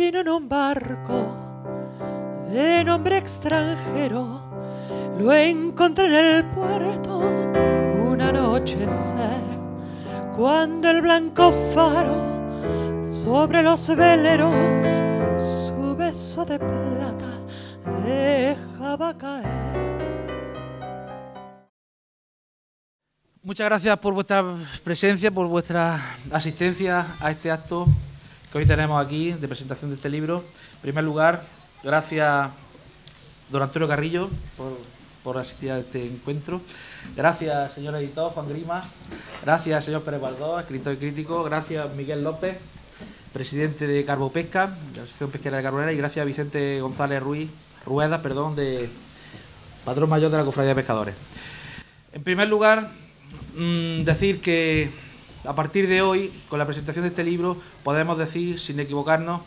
vino en un barco de nombre extranjero, lo encontré en el puerto un anochecer, cuando el blanco faro sobre los veleros su beso de plata dejaba caer. Muchas gracias por vuestra presencia, por vuestra asistencia a este acto que hoy tenemos aquí de presentación de este libro. En primer lugar, gracias don Antonio Carrillo por asistir a este encuentro. Gracias, señor editor Juan Grima. Gracias, señor Pérez Baldós, escritor y crítico. Gracias, Miguel López, presidente de Carbopesca, de la Asociación Pesquera de Carbonera. Y gracias a Vicente González Rueda, de patrón mayor de la Cofradía de Pescadores. En primer lugar, decir que a partir de hoy, con la presentación de este libro, podemos decir, sin equivocarnos,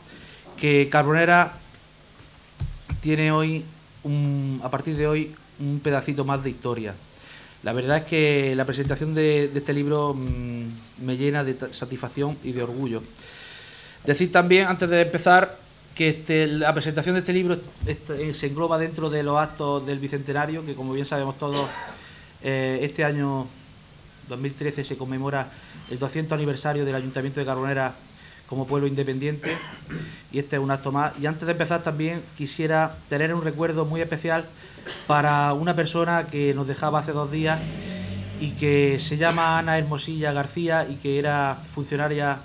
que Carbonera tiene hoy, a partir de hoy, un pedacito más de historia. La verdad es que la presentación de este libro me llena de satisfacción y de orgullo. Decir también, antes de empezar, que la presentación de este libro se engloba dentro de los actos del Bicentenario, que como bien sabemos todos, este año 2013 se conmemora el 200 aniversario del Ayuntamiento de Carbonera como pueblo independiente, y este es un acto más. Y antes de empezar también quisiera tener un recuerdo muy especial para una persona que nos dejaba hace 2 días y que se llama Ana Hermosilla García y que era funcionaria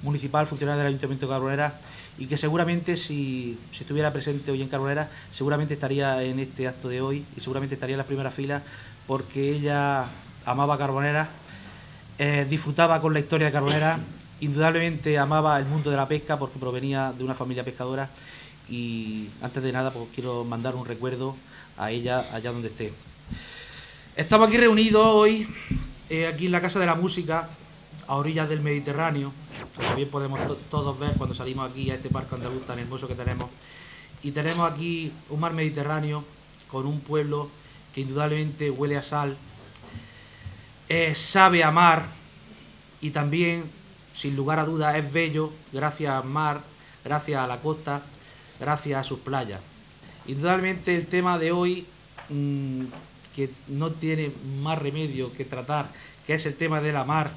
municipal, funcionaria del Ayuntamiento de Carbonera, y que seguramente si estuviera presente hoy en Carbonera seguramente estaría en este acto de hoy y seguramente estaría en las primeras filas, porque ella amaba Carbonera, disfrutaba con la historia de Carbonera, indudablemente amaba el mundo de la pesca porque provenía de una familia pescadora, y antes de nada pues quiero mandar un recuerdo a ella allá donde esté. Estamos aquí reunidos hoy, aquí en la Casa de la Música, a orillas del Mediterráneo, como bien podemos todos ver cuando salimos aquí a este parque andaluz tan hermoso que tenemos, y tenemos aquí un mar Mediterráneo con un pueblo que indudablemente huele a sal, sabe amar y también, sin lugar a dudas, es bello gracias al mar, gracias a la costa, gracias a sus playas. Indudablemente el tema de hoy, que no tiene más remedio que tratar, que es el tema de la mar,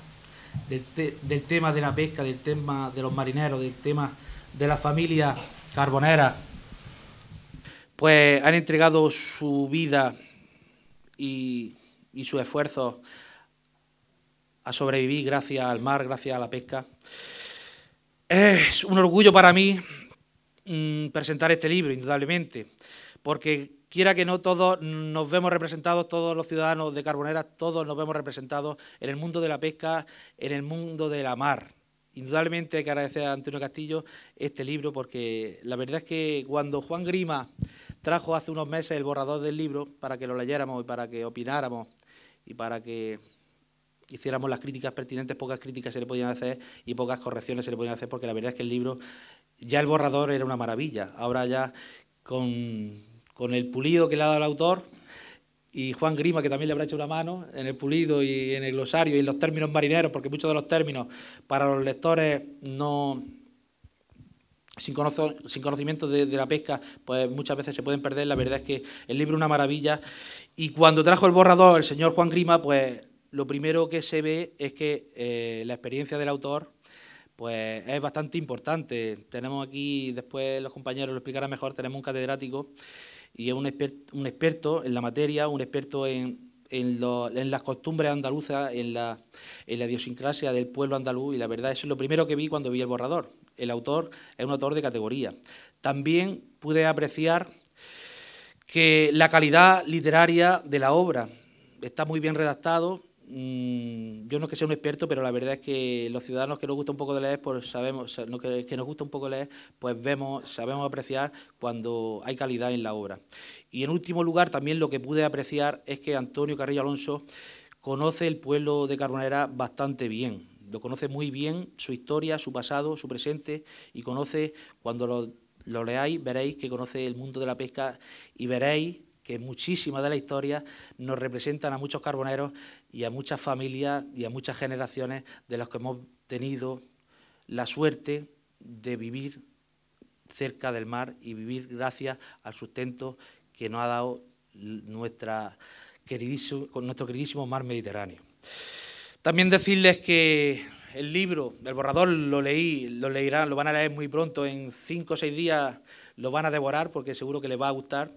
del tema de la pesca, del tema de los marineros, del tema de la familia carbonera, pues han entregado su vida y sus esfuerzos a sobrevivir gracias al mar, gracias a la pesca. Es un orgullo para mí presentar este libro, indudablemente, porque quiera que no, todos nos vemos representados, todos los ciudadanos de Carbonera, todos nos vemos representados en el mundo de la pesca, en el mundo de la mar. Indudablemente hay que agradecer a Antonio Castillo este libro, porque la verdad es que cuando Juan Grima trajo hace unos meses el borrador del libro para que lo leyéramos y para que opináramos y para que hiciéramos las críticas pertinentes, pocas críticas se le podían hacer y pocas correcciones se le podían hacer, porque la verdad es que el libro, ya el borrador era una maravilla. Ahora ya con el pulido que le ha dado el autor y Juan Grima, que también le habrá hecho una mano en el pulido y en el glosario y en los términos marineros, porque muchos de los términos para los lectores sin conocimiento de la pesca, pues muchas veces se pueden perder. La verdad es que el libro es una maravilla, y cuando trajo el borrador el señor Juan Grima, pues lo primero que se ve es que la experiencia del autor pues es bastante importante. Tenemos aquí, después los compañeros lo explicarán mejor, tenemos un catedrático y es un experto en la materia, un experto en las costumbres andaluzas, en la idiosincrasia del pueblo andaluz, y la verdad eso es lo primero que vi cuando vi el borrador. El autor es un autor de categoría. También pude apreciar que la calidad literaria de la obra está muy bien redactado. Yo no es que sea un experto, pero la verdad es que los ciudadanos que nos gusta un poco de leer, pues sabemos, que nos gusta un poco leer, pues sabemos apreciar cuando hay calidad en la obra. Y en último lugar, también lo que pude apreciar es que Antonio Carrillo Alonso conoce el pueblo de Carbonera bastante bien. Lo conoce muy bien, su historia, su pasado, su presente, y conoce, cuando lo leáis, veréis que conoce el mundo de la pesca, y veréis que muchísimas de la historia nos representan a muchos carboneros y a muchas familias y a muchas generaciones de los que hemos tenido la suerte de vivir cerca del mar y vivir gracias al sustento que nos ha dado nuestro queridísimo mar Mediterráneo. También decirles que el libro, el borrador, lo leerán, lo van a leer muy pronto, en 5 o 6 días lo van a devorar porque seguro que les va a gustar.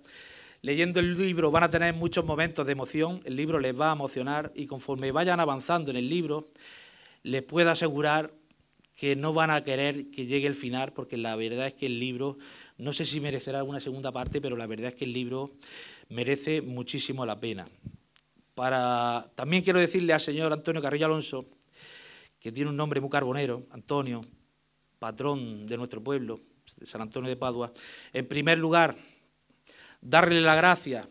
Leyendo el libro van a tener muchos momentos de emoción, el libro les va a emocionar y conforme vayan avanzando en el libro, les puedo asegurar que no van a querer que llegue el final, porque la verdad es que el libro, no sé si merecerá alguna segunda parte, pero la verdad es que el libro merece muchísimo la pena. También quiero decirle al señor Antonio Carrillo Alonso, que tiene un nombre muy carbonero, Antonio, patrón de nuestro pueblo, de San Antonio de Padua, en primer lugar, darle las gracias,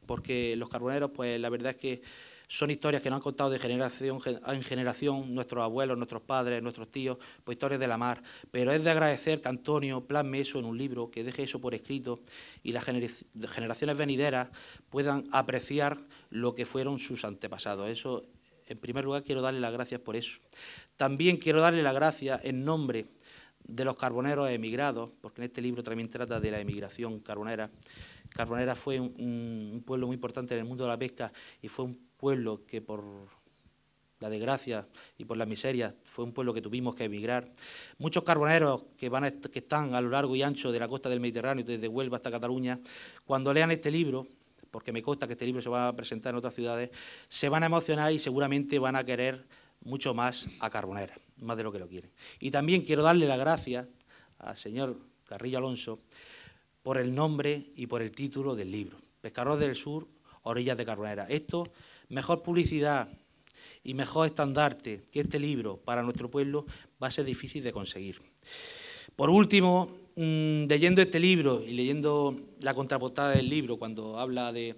porque los carboneros, pues la verdad es que son historias que nos han contado de generación en generación nuestros abuelos, nuestros padres, nuestros tíos, pues historias de la mar. Pero es de agradecer que Antonio plasme eso en un libro, que deje eso por escrito y las generaciones venideras puedan apreciar lo que fueron sus antepasados. Eso, en primer lugar, quiero darle las gracias por eso. También quiero darle las gracias en nombre de los carboneros emigrados, porque en este libro también trata de la emigración carbonera. Carbonera fue un pueblo muy importante en el mundo de la pesca y fue un pueblo que por la desgracia y por la miseria fue un pueblo que tuvimos que emigrar. Muchos carboneros que están a lo largo y ancho de la costa del Mediterráneo, desde Huelva hasta Cataluña, cuando lean este libro, porque me consta que este libro se va a presentar en otras ciudades, se van a emocionar y seguramente van a querer mucho más a Carbonera, más de lo que lo quieren. Y también quiero darle las gracias al señor Carrillo Alonso por el nombre y por el título del libro, Pescadores del Sur, orillas de Carbonera. Esto, mejor publicidad y mejor estandarte que este libro para nuestro pueblo va a ser difícil de conseguir. Por último, leyendo este libro y leyendo la contraportada del libro, cuando habla de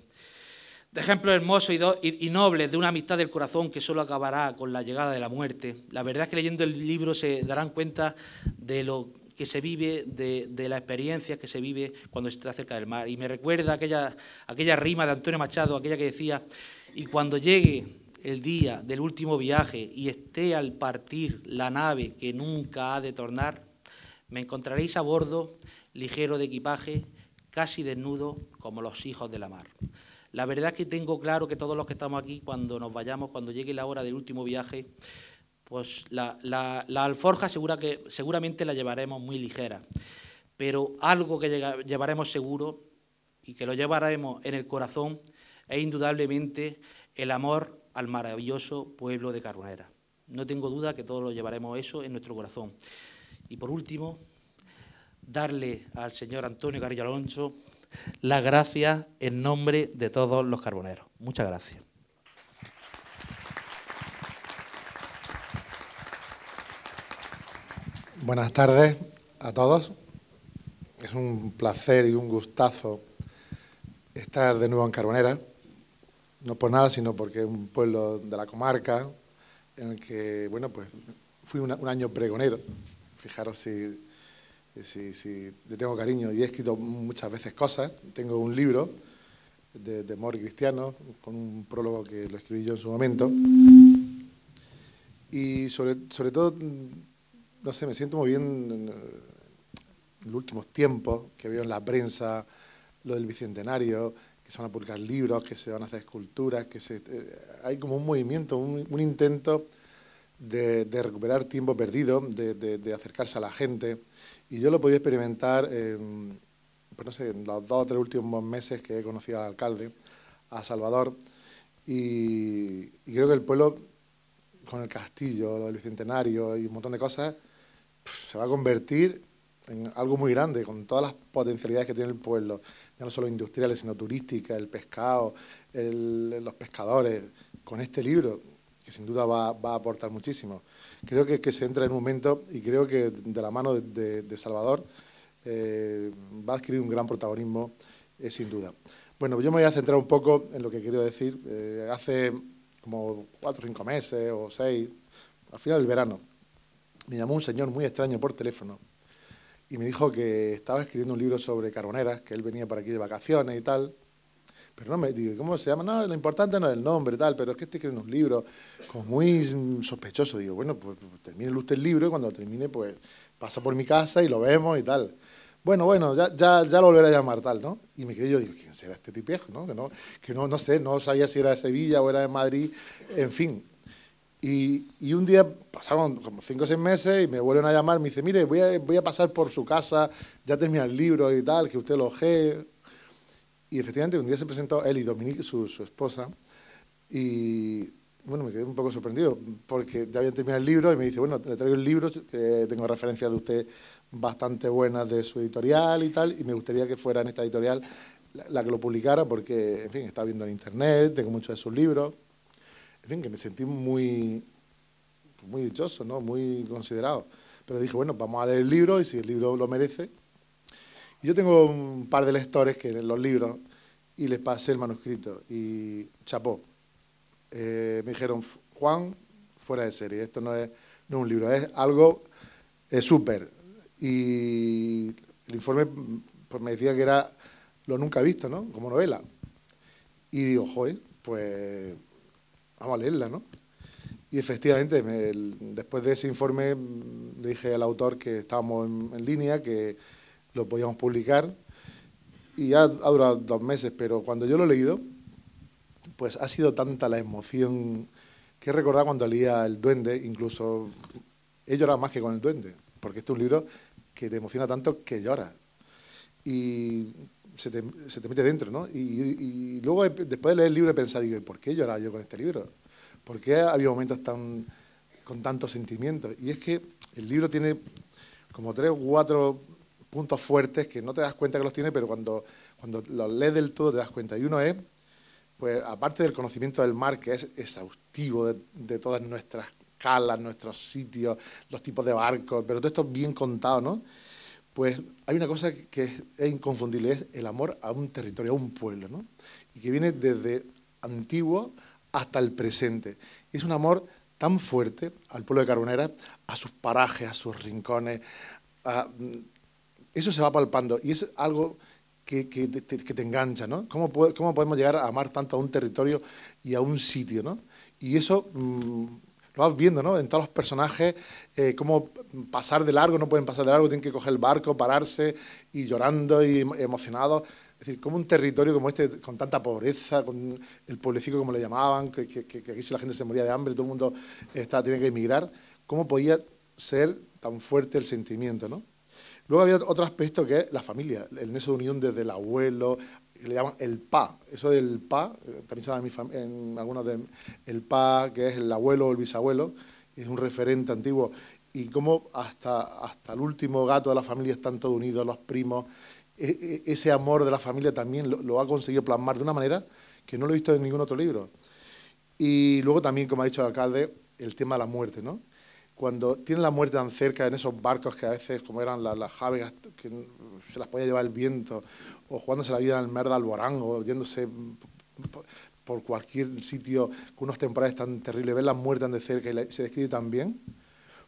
ejemplos hermosos y nobles de una amistad del corazón que solo acabará con la llegada de la muerte, la verdad es que leyendo el libro se darán cuenta de lo que se vive, de la experiencia que se vive cuando se está cerca del mar. Y me recuerda aquella rima de Antonio Machado, aquella que decía: y cuando llegue el día del último viaje y esté al partir la nave que nunca ha de tornar, me encontraréis a bordo, ligero de equipaje, casi desnudo como los hijos de la mar. La verdad es que tengo claro que todos los que estamos aquí, cuando nos vayamos, cuando llegue la hora del último viaje, pues la alforja seguramente la llevaremos muy ligera, pero algo que llevaremos seguro y que lo llevaremos en el corazón es indudablemente el amor al maravilloso pueblo de Carbonera. No tengo duda que todos lo llevaremos eso en nuestro corazón. Y por último, darle al señor Antonio Carrillo Alonso las gracias en nombre de todos los carboneros. Muchas gracias. Buenas tardes a todos. Es un placer y un gustazo estar de nuevo en Carbonera. No por nada, sino porque es un pueblo de la comarca en el que, bueno, pues fui un año pregonero. Fijaros si le tengo cariño y he escrito muchas veces cosas. Tengo un libro de amor cristiano con un prólogo que lo escribí yo en su momento. Y sobre todo, no sé, me siento muy bien en los últimos tiempos que veo en la prensa lo del Bicentenario, que se van a publicar libros, que se van a hacer esculturas, hay como un movimiento, un intento de recuperar tiempo perdido, de acercarse a la gente. Y yo lo he podido experimentar pues no sé, en los 2 o 3 últimos meses que he conocido al alcalde, a Salvador, y creo que el pueblo, con el castillo, lo del Bicentenario y un montón de cosas, se va a convertir en algo muy grande, con todas las potencialidades que tiene el pueblo, ya no solo industriales, sino turísticas, el pescado, los pescadores. Con este libro, que sin duda va a aportar muchísimo. Creo que se entra en un momento, y creo que de la mano de Salvador va a adquirir un gran protagonismo, sin duda. Bueno, yo me voy a centrar un poco en lo que quiero decir. Hace como 4 o 5 meses o 6, al final del verano, me llamó un señor muy extraño por teléfono y me dijo que estaba escribiendo un libro sobre carboneras, que él venía por aquí de vacaciones y tal, Pero no me digo, ¿cómo se llama? No, lo importante no es el nombre, tal, pero es que estoy escribiendo un libro como muy sospechoso. Digo, bueno, pues termine usted el libro y cuando termine, pues pasa por mi casa y lo vemos y tal. Bueno, ya lo volveré a llamar, tal, ¿no? Y me quedé yo, digo, ¿quién será este tipejo, no? No sé, no sabía si era de Sevilla o era de Madrid, en fin. Y un día pasaron como 5 o 6 meses y me vuelven a llamar, me dice, mire, voy a pasar por su casa, ya termina el libro y tal, que usted lo ojee. Y efectivamente un día se presentó él y Dominique, su esposa, y bueno, me quedé un poco sorprendido porque ya habían terminado el libro y me dice, bueno, le traigo el libro, que tengo referencias de usted bastante buenas de su editorial y tal, y me gustaría que fuera en esta editorial la que lo publicara porque, en fin, estaba viendo en internet, tengo muchos de sus libros. En fin, que me sentí muy dichoso, ¿no? Muy considerado. Pero dije, bueno, vamos a leer el libro y si el libro lo merece. Y yo tengo un par de lectores que leen los libros y les pasé el manuscrito y chapó. Me dijeron, Juan, fuera de serie, esto no es un libro, es algo súper. Y el informe pues, me decía que era lo nunca visto, ¿no? Como novela. Y digo, joder, pues vamos a leerla, ¿no? Y efectivamente, después de ese informe, le dije al autor que estábamos en línea, que lo podíamos publicar, y ya ha durado 2 meses, pero cuando yo lo he leído, pues ha sido tanta la emoción que he recordado cuando leía El Duende, incluso he llorado más que con El Duende, porque este es un libro que te emociona tanto que lloras. Y se te mete dentro, ¿no? Y luego, después de leer el libro, he pensado, digo, ¿por qué he llorado yo con este libro? ¿Por qué ha habido momentos con tantos sentimientos? Y es que el libro tiene como 3 o 4 puntos fuertes que no te das cuenta que los tiene, pero cuando los lees del todo te das cuenta. Y uno es, pues aparte del conocimiento del mar, que es exhaustivo de todas nuestras calas, nuestros sitios, los tipos de barcos, pero todo esto bien contado, ¿no? Pues hay una cosa que es inconfundible, es el amor a un territorio, a un pueblo, ¿no? Y que viene desde antiguo hasta el presente. Y es un amor tan fuerte al pueblo de Carbonera, a sus parajes, a sus rincones. Eso se va palpando y es algo que te engancha, ¿no? ¿Cómo podemos llegar a amar tanto a un territorio y a un sitio, ¿no? Y eso lo vas viendo, ¿no? En todos los personajes, cómo pasar de largo, no pueden pasar de largo, tienen que coger el barco, pararse y llorando y emocionados. Es decir, como un territorio como este, con tanta pobreza, con el pueblecito como le llamaban, que aquí si la gente se moría de hambre, todo el mundo tenía que emigrar, ¿cómo podía ser tan fuerte el sentimiento, ¿no? Luego había otro aspecto que es la familia, el nexo de unión desde el abuelo, que le llaman el pa. Eso del pa, también se llama en algunos de el pa, que es el abuelo o el bisabuelo, es un referente antiguo. Y cómo hasta el último gato de la familia están todos unidos, los primos. Ese amor de la familia también lo ha conseguido plasmar de una manera que no lo he visto en ningún otro libro. Y luego también, como ha dicho el alcalde, el tema de la muerte, ¿no? Cuando tienen la muerte tan cerca en esos barcos que a veces, como eran las javegas, que se las podía llevar el viento, o jugándose la vida en el mar de Alborán, o yéndose por cualquier sitio con unos temporales tan terribles, ver la muerte tan de cerca y se describe tan bien.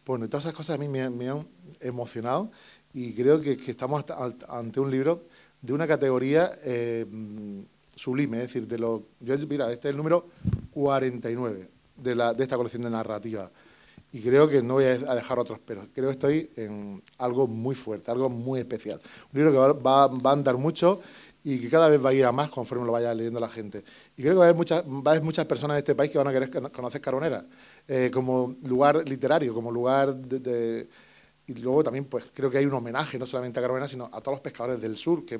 Bueno, y todas esas cosas a mí me han emocionado y creo que estamos ante un libro de una categoría sublime, es decir, mira, este es el número 49 de esta colección de narrativa. Y creo que no voy a dejar otros, pero creo que estoy en algo muy fuerte, algo muy especial. Un libro que va a andar mucho y que cada vez va a ir a más conforme lo vaya leyendo la gente. Y creo que va a haber muchas personas en este país que van a querer conocer Carbonera como lugar literario, como lugar y luego también pues creo que hay un homenaje no solamente a Carbonera, sino a todos los pescadores del sur, que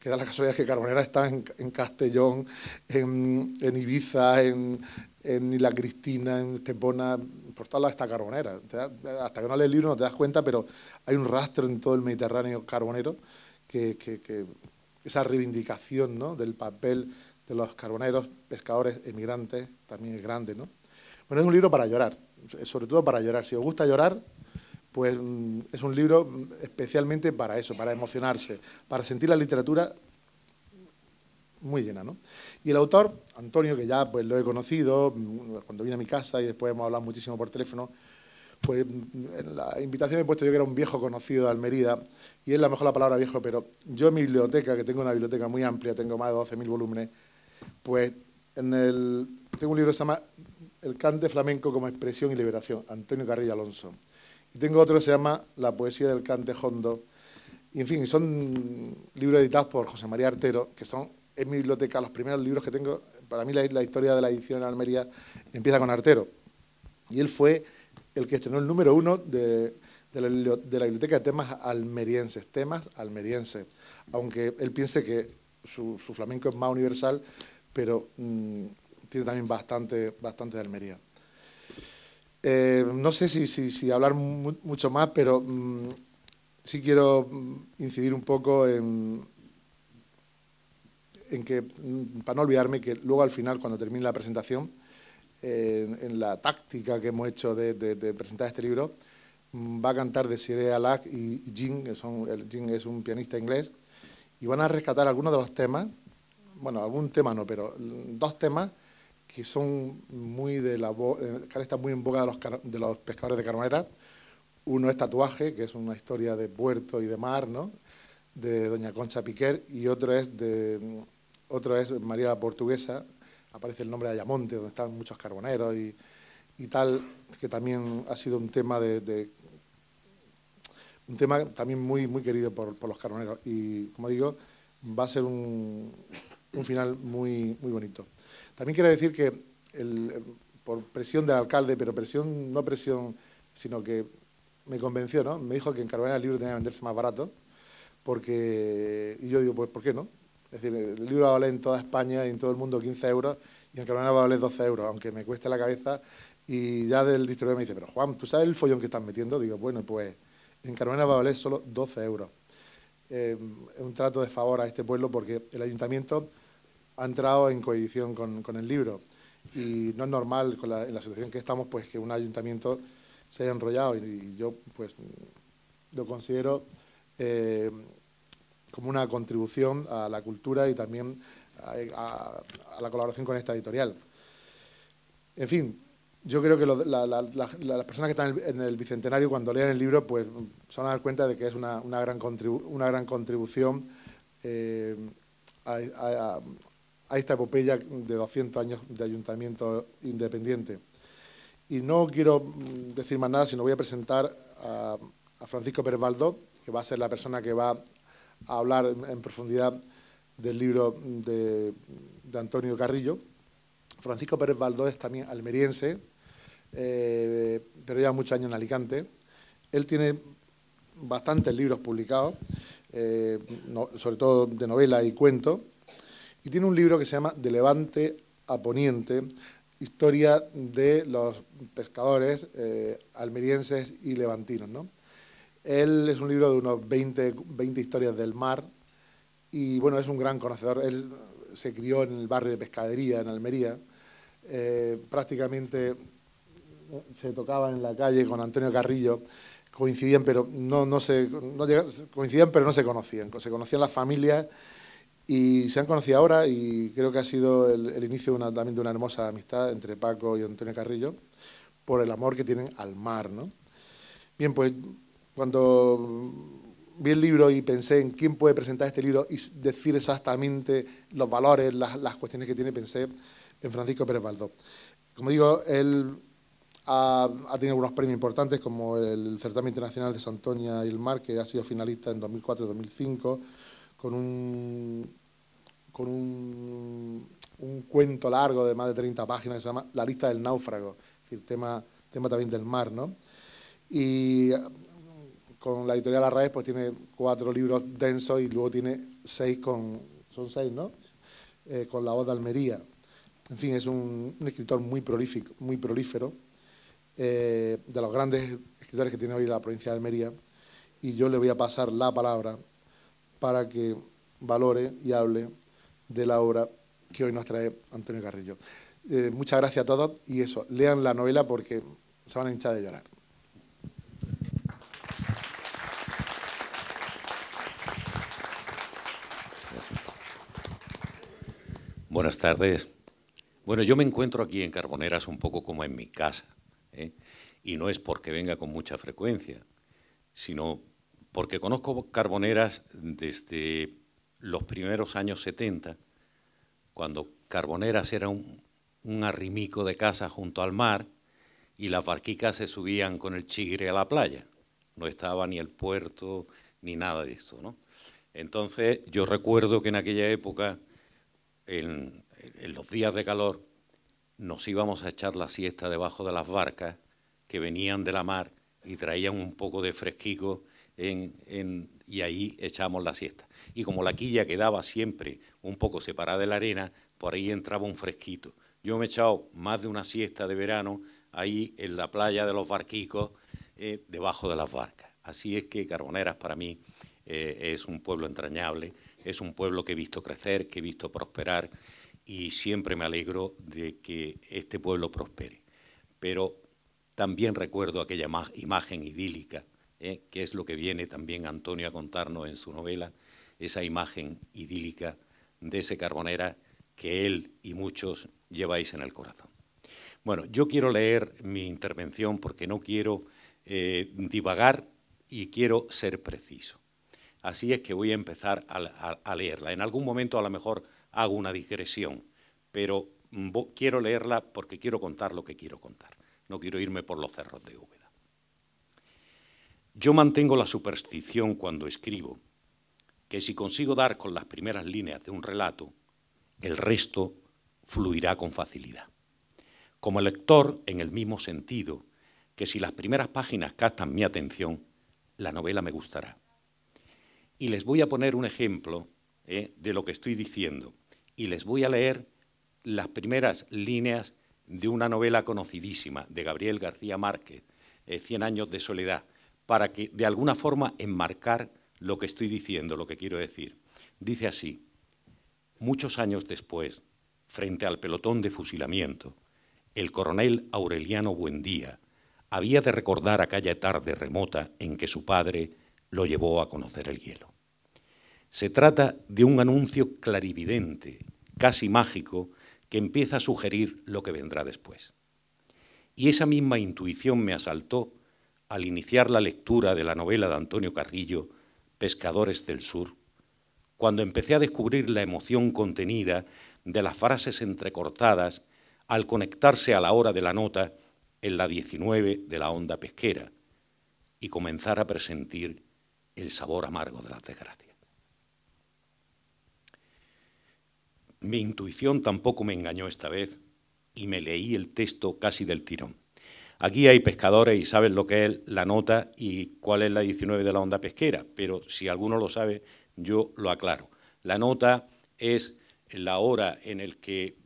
da la casualidad que Carbonera está en Castellón, en Ibiza, en Isla Cristina, en Estepona, por todos lados está Carbonera. Hasta que no lees el libro no te das cuenta, pero hay un rastro en todo el Mediterráneo carbonero que esa reivindicación, ¿no?, del papel de los carboneros, pescadores, emigrantes, también es grande, ¿no? Bueno, es un libro para llorar, sobre todo para llorar. Si os gusta llorar, pues es un libro especialmente para eso, para emocionarse, para sentir la literatura muy llena, ¿no? Y el autor, Antonio, que ya pues lo he conocido cuando vine a mi casa y después hemos hablado muchísimo por teléfono, pues en la invitación he puesto yo que era un viejo conocido de Almería, y es la mejor la palabra viejo, pero yo en mi biblioteca, que tengo una biblioteca muy amplia, tengo más de 12.000 volúmenes, Pues tengo un libro que se llama El cante flamenco como expresión y liberación, Antonio Carrillo Alonso. Y tengo otro que se llama La poesía del cante hondo. Y, en fin, son libros editados por José María Artero, que son, en mi biblioteca, los primeros libros que tengo. Para mí la historia de la edición en Almería empieza con Artero. Y él fue el que estrenó el número 1 de la biblioteca de temas almerienses, aunque él piense que su flamenco es más universal, pero tiene también bastante de Almería. No sé si hablar mucho más, pero sí quiero incidir un poco en que, para no olvidarme, que luego al final, cuando termine la presentación, en la táctica que hemos hecho de presentar este libro, va a cantar Desiree Alac y Jing, Jing es un pianista inglés, y van a rescatar algunos de los temas, bueno, algún tema no, pero 2 temas que son muy que ahora están muy en boga de los pescadores de Carbonera. Uno es Tatuaje, que es una historia de puerto y de mar, ¿no?, de doña Concha Piquer, y otro es María la Portuguesa, aparece el nombre de Ayamonte, donde están muchos carboneros y tal, que también ha sido un tema un tema también muy querido por los carboneros. Y, como digo, va a ser un final muy bonito. También quiero decir que, por presión del alcalde, pero no presión, sino que me convenció, ¿no? Me dijo que en Carbonera el libro tenía que venderse más barato, y yo digo, pues, ¿por qué no? Es decir, el libro va a valer en toda España y en todo el mundo 15 euros, y en Carbonera va a valer 12 euros, aunque me cueste la cabeza. Y ya del distribuidor me dice, pero Juan, ¿tú sabes el follón que están metiendo? Digo, bueno, pues en Carbonera va a valer solo 12 euros. Es un trato de favor a este pueblo, porque el ayuntamiento ha entrado en coedición con el libro, y no es normal, en la situación que estamos, pues que un ayuntamiento se haya enrollado, y yo pues lo considero como una contribución a la cultura y también a la colaboración con esta editorial. En fin, yo creo que las personas que están en el Bicentenario, cuando lean el libro, pues se van a dar cuenta de que es una gran contribución a esta epopeya de 200 años de ayuntamiento independiente. Y no quiero decir más nada, sino voy a presentar a Francisco Pérez Baldó, que va a ser la persona que va a hablar en profundidad del libro de Antonio Carrillo. Francisco Pérez Baldó es también almeriense, pero lleva muchos años en Alicante. Él tiene bastantes libros publicados, sobre todo de novela y cuento, y tiene un libro que se llama De Levante a Poniente, historia de los pescadores almerienses y levantinos, ¿no? Él es un libro de unos 20 historias del mar, y bueno, es un gran conocedor. Él se crió en el barrio de Pescadería, en Almería. Prácticamente se tocaba en la calle con Antonio Carrillo. Coincidían, pero no se conocían. Se conocían las familias y se han conocido ahora, y creo que ha sido el inicio también de una hermosa amistad entre Paco y Antonio Carrillo, por el amor que tienen al mar, ¿no? Bien, pues cuando vi el libro y pensé en quién puede presentar este libro y decir exactamente los valores, las cuestiones que tiene, pensé en Francisco Pérez Baldó. Como digo, él ha tenido algunos premios importantes, como el Certamen Internacional de Santoña y el Mar, que ha sido finalista en 2004 y 2005, con un cuento largo de más de 30 páginas que se llama La lista del náufrago, es decir, tema también del mar, ¿no? Y con la editorial Arraez pues tiene 4 libros densos, y luego tiene 6 son 6, ¿no? Con La voz de Almería. En fin, es un escritor muy prolífico, muy prolífero, de los grandes escritores que tiene hoy la provincia de Almería, y yo le voy a pasar la palabra para que valore y hable de la obra que hoy nos trae Antonio Carrillo. Muchas gracias a todos, y eso, lean la novela porque se van a hinchar de llorar. Buenas tardes. Bueno, yo me encuentro aquí en Carboneras un poco como en mi casa, ¿eh? Y no es porque venga con mucha frecuencia, sino porque conozco Carboneras desde los primeros años 70, cuando Carboneras era un arrimico de casa junto al mar y las barquicas se subían con el chigre a la playa. No estaba ni el puerto ni nada de esto, ¿no? Entonces, yo recuerdo que en aquella época, en los días de calor, nos íbamos a echar la siesta debajo de las barcas que venían de la mar y traían un poco de fresquico y ahí echábamos la siesta. Y como la quilla quedaba siempre un poco separada de la arena, por ahí entraba un fresquito. Yo me he echado más de una siesta de verano ahí en la playa de los barquicos, debajo de las barcas. Así es que Carboneras para mí es un pueblo entrañable, es un pueblo que he visto crecer, que he visto prosperar, y siempre me alegro de que este pueblo prospere. Pero también recuerdo aquella imagen idílica, que es lo que viene también Antonio a contarnos en su novela, esa imagen idílica de ese Carboneras que él y muchos lleváis en el corazón. Bueno, yo quiero leer mi intervención porque no quiero divagar y quiero ser preciso. Así es que voy a empezar a leerla. En algún momento a lo mejor hago una digresión, pero quiero leerla porque quiero contar lo que quiero contar. No quiero irme por los cerros de Úbeda. Yo mantengo la superstición cuando escribo que si consigo dar con las primeras líneas de un relato, el resto fluirá con facilidad. Como lector, en el mismo sentido, que si las primeras páginas captan mi atención, la novela me gustará. Y les voy a poner un ejemplo de lo que estoy diciendo, y les voy a leer las primeras líneas de una novela conocidísima de Gabriel García Márquez, 100 años de soledad, para que de alguna forma enmarcar lo que estoy diciendo, lo que quiero decir. Dice así: muchos años después, frente al pelotón de fusilamiento, el coronel Aureliano Buendía había de recordar aquella tarde remota en que su padre lo llevó a conocer el hielo. Se trata de un anuncio clarividente, casi mágico, que empieza a sugerir lo que vendrá después. Y esa misma intuición me asaltó al iniciar la lectura de la novela de Antonio Carrillo, Pescadores del Sur, cuando empecé a descubrir la emoción contenida de las frases entrecortadas al conectarse a la hora de la nota en la 19 de la onda pesquera y comenzar a presentir el sabor amargo de las desgracias. Mi intuición tampoco me engañó esta vez y me leí el texto casi del tirón. Aquí hay pescadores y saben lo que es la nota y cuál es la 19 de la onda pesquera, pero si alguno lo sabe, yo lo aclaro. La nota es la hora en el que,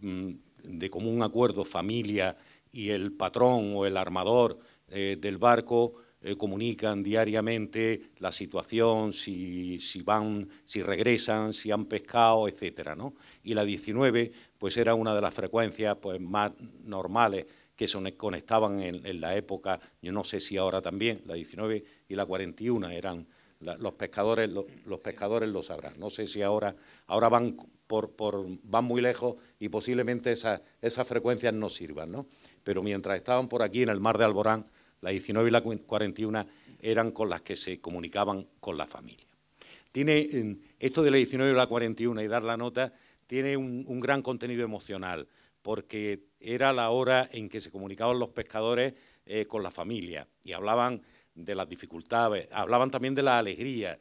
de común acuerdo, familia y el patrón o el armador del barco comunican diariamente la situación, si regresan, si han pescado, etcétera, ¿no? Y la 19 pues era una de las frecuencias pues más normales que se conectaban en la época, yo no sé si ahora también, la 19 y la 41 eran los pescadores lo sabrán. No sé si ahora van van muy lejos y posiblemente esas frecuencias no sirvan, ¿no? Pero mientras estaban por aquí en el mar de Alborán, la 19 y la 41 eran con las que se comunicaban con la familia. Tiene esto de la 19 y la 41 y dar la nota tiene un gran contenido emocional, porque era la hora en que se comunicaban los pescadores con la familia y hablaban de las dificultades, hablaban también de la alegría.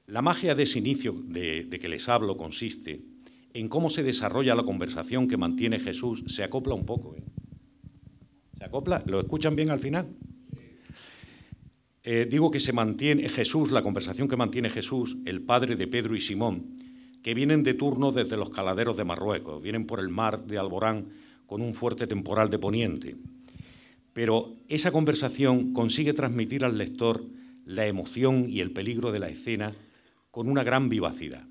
La magia de ese inicio de que les hablo consiste en cómo se desarrolla la conversación que mantiene Jesús. Se acopla un poco, ¿eh? ¿Se acopla? ¿Lo escuchan bien al final? Digo que se mantiene Jesús, la conversación que mantiene Jesús, el padre de Pedro y Simón, que vienen de turno desde los caladeros de Marruecos, vienen por el mar de Alborán con un fuerte temporal de poniente. Pero esa conversación consigue transmitir al lector la emoción y el peligro de la escena con una gran vivacidad.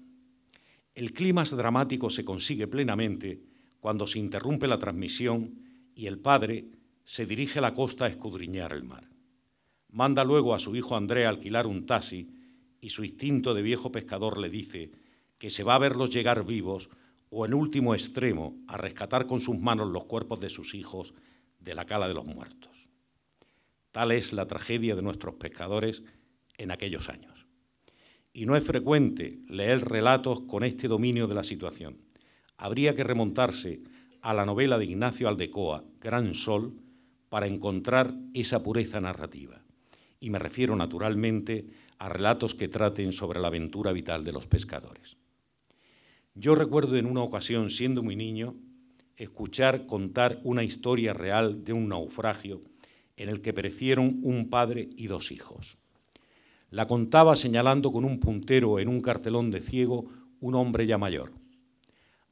El clímax dramático se consigue plenamente cuando se interrumpe la transmisión y el padre se dirige a la costa a escudriñar el mar. Manda luego a su hijo André a alquilar un taxi y su instinto de viejo pescador le dice que se va a verlos llegar vivos o, en último extremo, a rescatar con sus manos los cuerpos de sus hijos de la cala de los muertos. Tal es la tragedia de nuestros pescadores en aquellos años. Y no es frecuente leer relatos con este dominio de la situación. habría que remontarse a la novela de Ignacio Aldecoa, Gran Sol, para encontrar esa pureza narrativa. Y me refiero naturalmente a relatos que traten sobre la aventura vital de los pescadores. Yo recuerdo en una ocasión, siendo muy niño, escuchar contar una historia real de un naufragio en el que perecieron un padre y 2 hijos. La contaba señalando con un puntero en un cartelón de ciego un hombre ya mayor.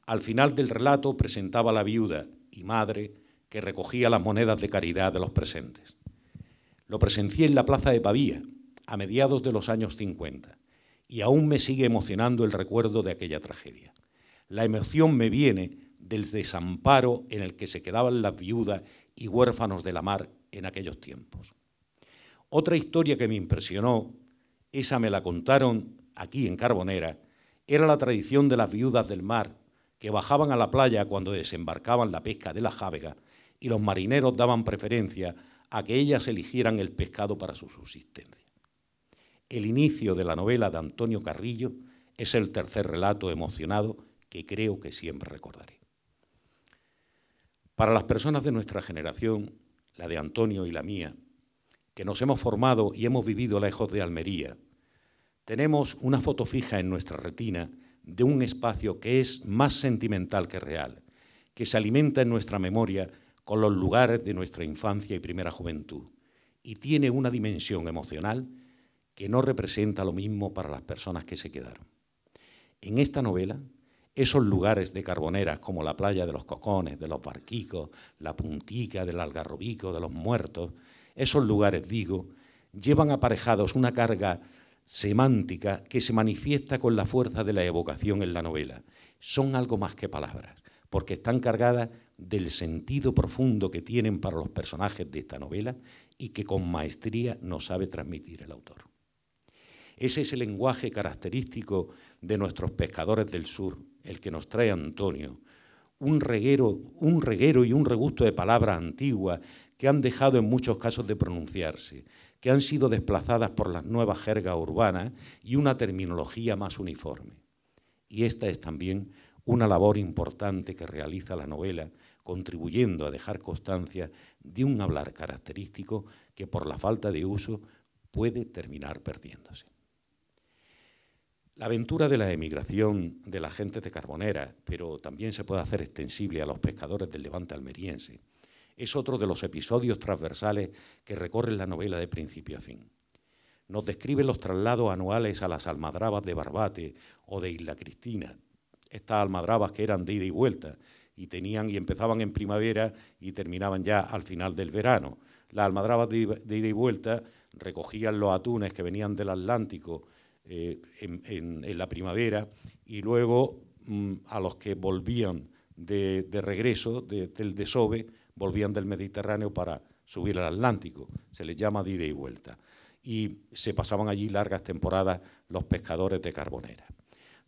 Al final del relato presentaba a la viuda y madre que recogía las monedas de caridad de los presentes. Lo presencié en la plaza de Pavía, a mediados de los años 50, y aún me sigue emocionando el recuerdo de aquella tragedia. La emoción me viene del desamparo en el que se quedaban las viudas y huérfanos de la mar en aquellos tiempos. Otra historia que me impresionó, esa me la contaron aquí en Carbonera, era la tradición de las viudas del mar, que bajaban a la playa cuando desembarcaban la pesca de la jávega y los marineros daban preferencia a que ellas eligieran el pescado para su subsistencia. El inicio de la novela de Antonio Carrillo es el tercer relato emocionado que creo que siempre recordaré. Para las personas de nuestra generación, la de Antonio y la mía, que nos hemos formado y hemos vivido lejos de Almería, tenemos una foto fija en nuestra retina de un espacio que es más sentimental que real, que se alimenta en nuestra memoria con los lugares de nuestra infancia y primera juventud, y tiene una dimensión emocional que no representa lo mismo para las personas que se quedaron. En esta novela, esos lugares de Carbonera, como la playa de los Cocones, de los Barquicos, la Puntica, del Algarrobico, de los Muertos, esos lugares, digo, llevan aparejados una carga semántica que se manifiesta con la fuerza de la evocación en la novela. Son algo más que palabras, porque están cargadas del sentido profundo que tienen para los personajes de esta novela y que con maestría nos sabe transmitir el autor. Ese es el lenguaje característico de nuestros pescadores del sur, el que nos trae Antonio, un reguero y un regusto de palabras antiguas que han dejado en muchos casos de pronunciarse, que han sido desplazadas por las nuevas jergas urbanas y una terminología más uniforme. Y esta es también una labor importante que realiza la novela, contribuyendo a dejar constancia de un hablar característico que por la falta de uso puede terminar perdiéndose. La aventura de la emigración de la gente de Carbonera, pero también se puede hacer extensible a los pescadores del Levante almeriense, es otro de los episodios transversales que recorren la novela de principio a fin. Nos describe los traslados anuales a las almadrabas de Barbate o de Isla Cristina, estas almadrabas que eran de ida y vuelta y empezaban en primavera y terminaban ya al final del verano. Las almadrabas de ida y vuelta recogían los atunes que venían del Atlántico en la primavera y luego a los que volvían de regreso del desove, volvían del Mediterráneo para subir al Atlántico. Se les llama de ida y vuelta. Y se pasaban allí largas temporadas los pescadores de Carbonera.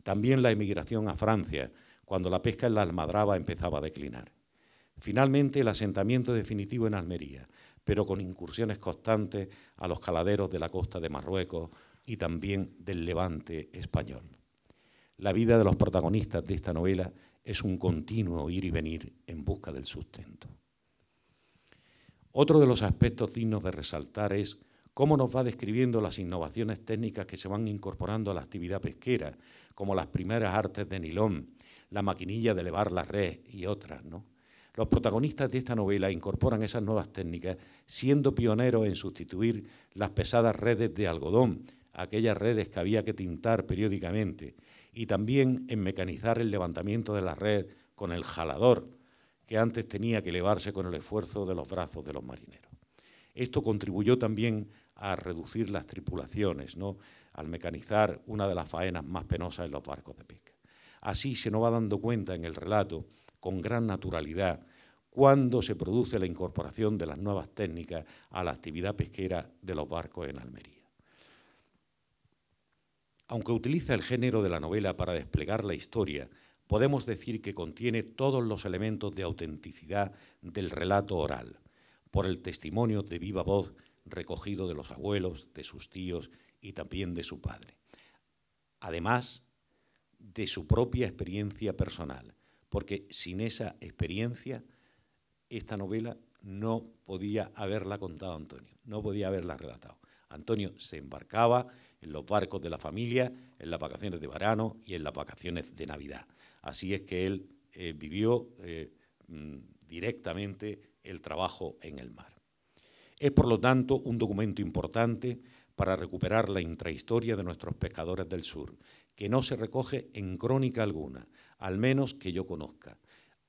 También la emigración a Francia, cuando la pesca en la almadraba empezaba a declinar. Finalmente, el asentamiento definitivo en Almería, pero con incursiones constantes a los caladeros de la costa de Marruecos y también del Levante español. La vida de los protagonistas de esta novela es un continuo ir y venir en busca del sustento. Otro de los aspectos dignos de resaltar es cómo nos va describiendo las innovaciones técnicas que se van incorporando a la actividad pesquera, como las primeras artes de nilón, la maquinilla de elevar la red y otras, ¿no? Los protagonistas de esta novela incorporan esas nuevas técnicas, siendo pioneros en sustituir las pesadas redes de algodón, aquellas redes que había que tintar periódicamente, y también en mecanizar el levantamiento de la red con el jalador, que antes tenía que elevarse con el esfuerzo de los brazos de los marineros. Esto contribuyó también a reducir las tripulaciones, ¿no?, al mecanizar una de las faenas más penosas en los barcos de pesca. Así se nos va dando cuenta en el relato, con gran naturalidad, cuando se produce la incorporación de las nuevas técnicas a la actividad pesquera de los barcos en Almería. Aunque utiliza el género de la novela para desplegar la historia, podemos decir que contiene todos los elementos de autenticidad del relato oral, por el testimonio de viva voz recogido de los abuelos, de sus tíos y también de su padre. Además de su propia experiencia personal, porque sin esa experiencia, esta novela no podía haberla contado Antonio, no podía haberla relatado. Antonio se embarcaba en los barcos de la familia, en las vacaciones de verano y en las vacaciones de Navidad. Así es que él vivió directamente el trabajo en el mar. Es, por lo tanto, un documento importante para recuperar la intrahistoria de nuestros pescadores del sur, que no se recoge en crónica alguna, al menos que yo conozca,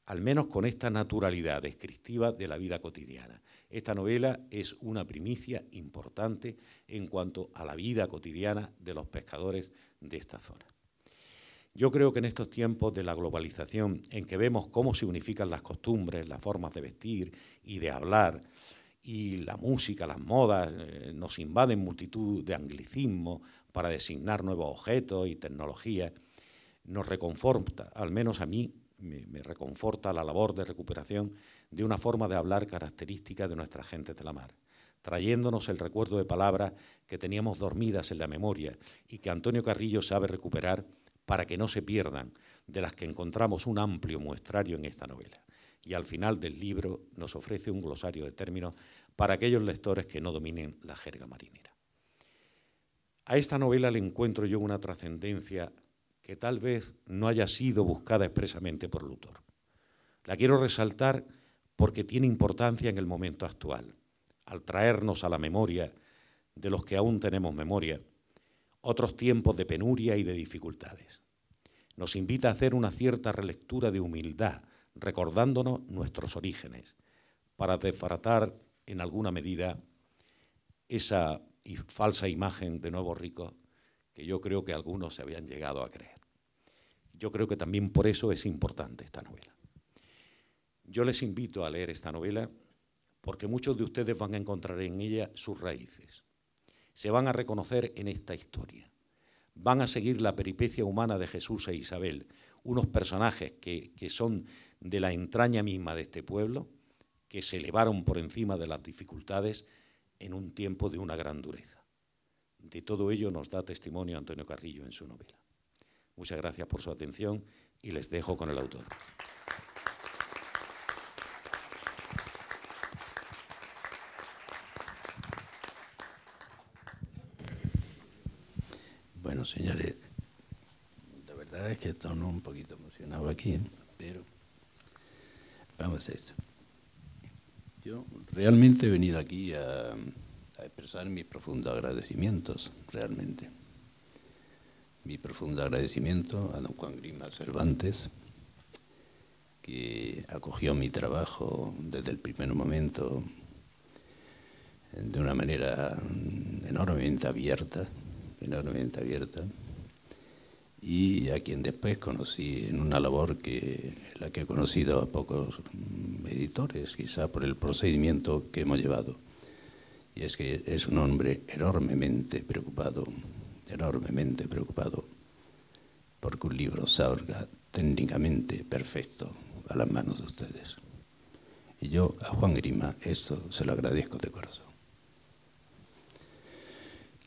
al menos con esta naturalidad descriptiva de la vida cotidiana. Esta novela es una primicia importante en cuanto a la vida cotidiana de los pescadores de esta zona. Yo creo que en estos tiempos de la globalización, en que vemos cómo se unifican las costumbres, las formas de vestir y de hablar, y la música, las modas, nos invaden multitud de anglicismos para designar nuevos objetos y tecnologías, nos reconforta, al menos a mí, me reconforta la labor de recuperación de una forma de hablar característica de nuestra gente de la mar, trayéndonos el recuerdo de palabras que teníamos dormidas en la memoria y que Antonio Carrillo sabe recuperar para que no se pierdan, de las que encontramos un amplio muestrario en esta novela. Y al final del libro nos ofrece un glosario de términos para aquellos lectores que no dominen la jerga marinera. A esta novela le encuentro yo una trascendencia que tal vez no haya sido buscada expresamente por Luthor. La quiero resaltar porque tiene importancia en el momento actual, al traernos a la memoria de los que aún tenemos memoria, otros tiempos de penuria y de dificultades. Nos invita a hacer una cierta relectura de humildad, recordándonos nuestros orígenes, para desbaratar en alguna medida esa falsa imagen de nuevos ricos que yo creo que algunos se habían llegado a creer. Yo creo que también por eso es importante esta novela. Yo les invito a leer esta novela porque muchos de ustedes van a encontrar en ella sus raíces. Se van a reconocer en esta historia. Van a seguir la peripecia humana de Jesús e Isabel, unos personajes que son de la entraña misma de este pueblo, que se elevaron por encima de las dificultades en un tiempo de una gran dureza. De todo ello nos da testimonio Antonio Carrillo en su novela. Muchas gracias por su atención y les dejo con el autor. Bueno, señores, la verdad es que estoy un poquito emocionado aquí, pero vamos a esto. Yo realmente he venido aquí a expresar mis profundos agradecimientos, realmente. Mi profundo agradecimiento a don Juan Grima Cervantes, que acogió mi trabajo desde el primer momento de una manera enormemente abierta, y a quien después conocí en una labor la que he conocido a pocos editores, quizá por el procedimiento que hemos llevado. Y es que es un hombre enormemente preocupado porque un libro salga técnicamente perfecto a las manos de ustedes. Y yo a Juan Grima esto se lo agradezco de corazón.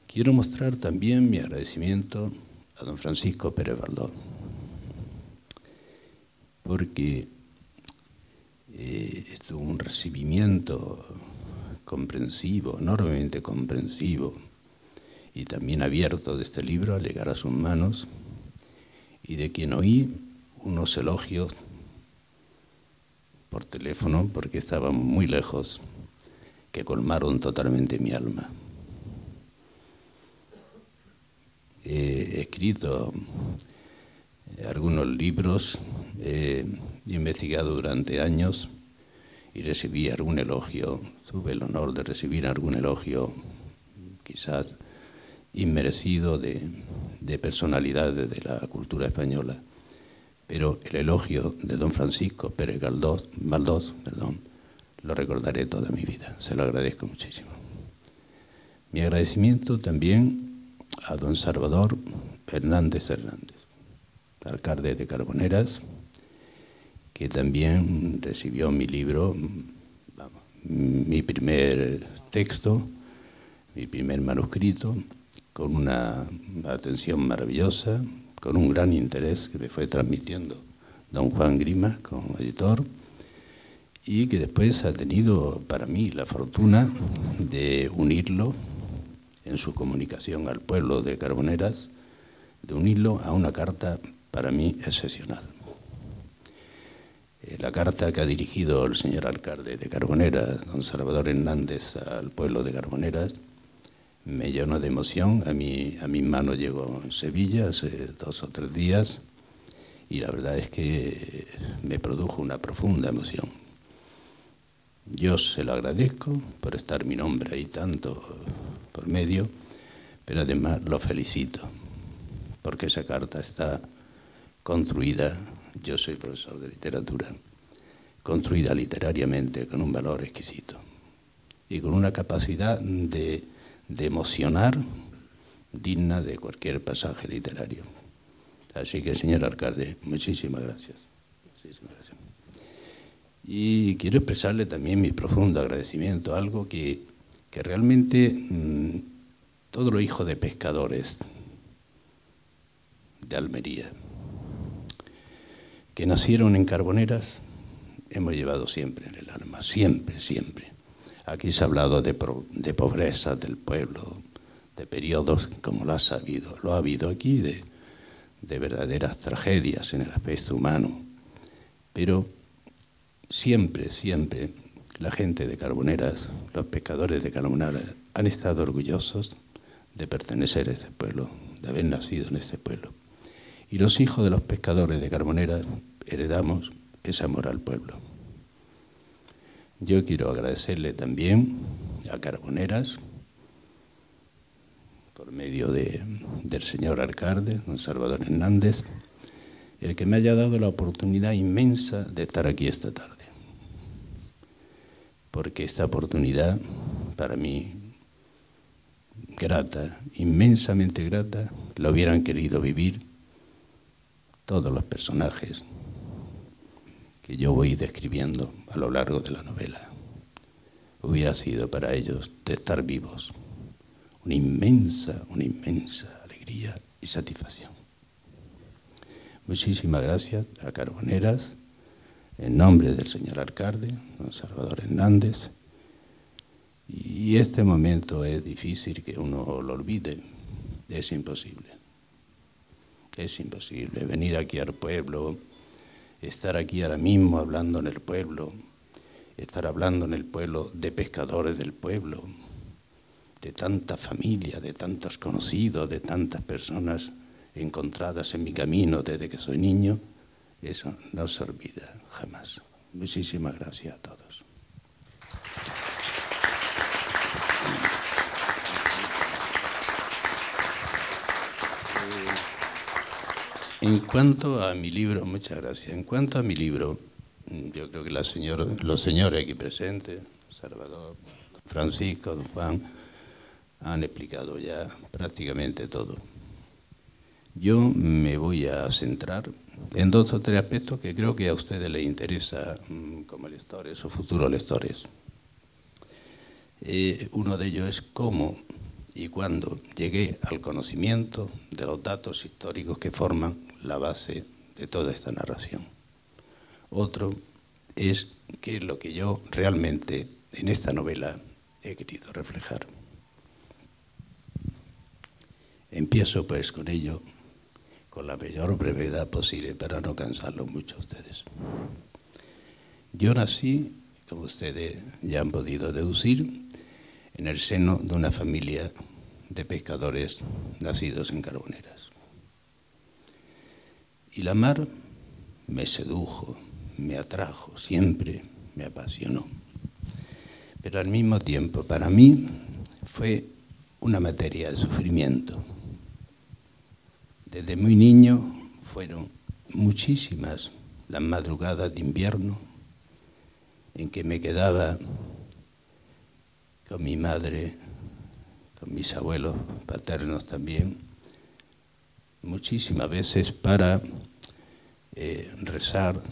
Quiero mostrar también mi agradecimiento a don Francisco Pérez Galdós, porque esto un recibimiento comprensivo, enormemente comprensivo y también abierto de este libro al llegar a sus manos, y de quien oí unos elogios por teléfono, porque estaban muy lejos, que colmaron totalmente mi alma. He escrito algunos libros, he investigado durante años y recibí algún elogio, tuve el honor de recibir algún elogio quizás inmerecido de personalidades de la cultura española, pero el elogio de don Francisco Pérez Galdós, lo recordaré toda mi vida, se lo agradezco muchísimo. Mi agradecimiento también a don Salvador Hernández, alcalde de Carboneras, que también recibió mi libro, mi primer texto, mi primer manuscrito, con una atención maravillosa, con un gran interés que me fue transmitiendo don Juan Grima como editor, y que después ha tenido para mí la fortuna de unirlo en su comunicación al pueblo de Carboneras, de unirlo a una carta para mí excepcional. La carta que ha dirigido el señor alcalde de Carboneras, don Salvador Hernández, al pueblo de Carboneras, me llenó de emoción. A mis manos llegó en Sevilla hace 2 o 3 días y la verdad es que me produjo una profunda emoción. Yo se lo agradezco por estar mi nombre ahí tanto por medio, pero además lo felicito porque esa carta está construida, yo soy profesor de literatura, construida literariamente con un valor exquisito y con una capacidad de emocionar digna de cualquier pasaje literario. Así que, señor alcalde, muchísimas gracias. Muchísimas gracias. Y quiero expresarle también mi profundo agradecimiento a algo que realmente todos los hijos de pescadores de Almería que nacieron en Carboneras hemos llevado siempre en el alma, siempre, siempre. Aquí se ha hablado de pobreza del pueblo, de periodos como lo ha habido aquí, de verdaderas tragedias en el aspecto humano, pero siempre, siempre la gente de Carboneras, los pescadores de Carboneras han estado orgullosos de pertenecer a este pueblo, de haber nacido en este pueblo. Y los hijos de los pescadores de Carboneras heredamos ese amor al pueblo. Yo quiero agradecerle también a Carboneras, por medio del señor alcalde, don Salvador Hernández, el que me haya dado la oportunidad inmensa de estar aquí esta tarde. Porque esta oportunidad, para mí, grata, inmensamente grata, la hubieran querido vivir todos los personajes que yo voy describiendo a lo largo de la novela. Hubiera sido para ellos de estar vivos una inmensa alegría y satisfacción. Muchísimas gracias a Carboneras, en nombre del señor alcalde, don Salvador Hernández. Y este momento es difícil que uno lo olvide, es imposible. Es imposible venir aquí al pueblo, estar aquí ahora mismo hablando en el pueblo, estar hablando en el pueblo de pescadores del pueblo, de tantas familias, de tantos conocidos, de tantas personas encontradas en mi camino desde que soy niño. Eso no se olvida jamás. Muchísimas gracias a todos. En cuanto a mi libro, muchas gracias. En cuanto a mi libro, yo creo que los señores aquí presentes, Salvador, Francisco, don Juan, han explicado ya prácticamente todo. Yo me voy a centrar en 2 o 3 aspectos que creo que a ustedes les interesa como lectores o futuros lectores. Uno de ellos es cómo y cuándo llegué al conocimiento de los datos históricos que forman la base de toda esta narración. Otro es qué es lo que yo realmente en esta novela he querido reflejar. Empiezo pues con ello, con la mayor brevedad posible para no cansarlos mucho a ustedes. Yo nací, como ustedes ya han podido deducir, en el seno de una familia de pescadores nacidos en Carboneras. Y la mar me sedujo, me atrajo, siempre me apasionó. Pero al mismo tiempo, para mí, fue una materia de sufrimiento. Desde muy niño fueron muchísimas las madrugadas de invierno en que me quedaba con mi madre, con mis abuelos paternos también, muchísimas veces para rezar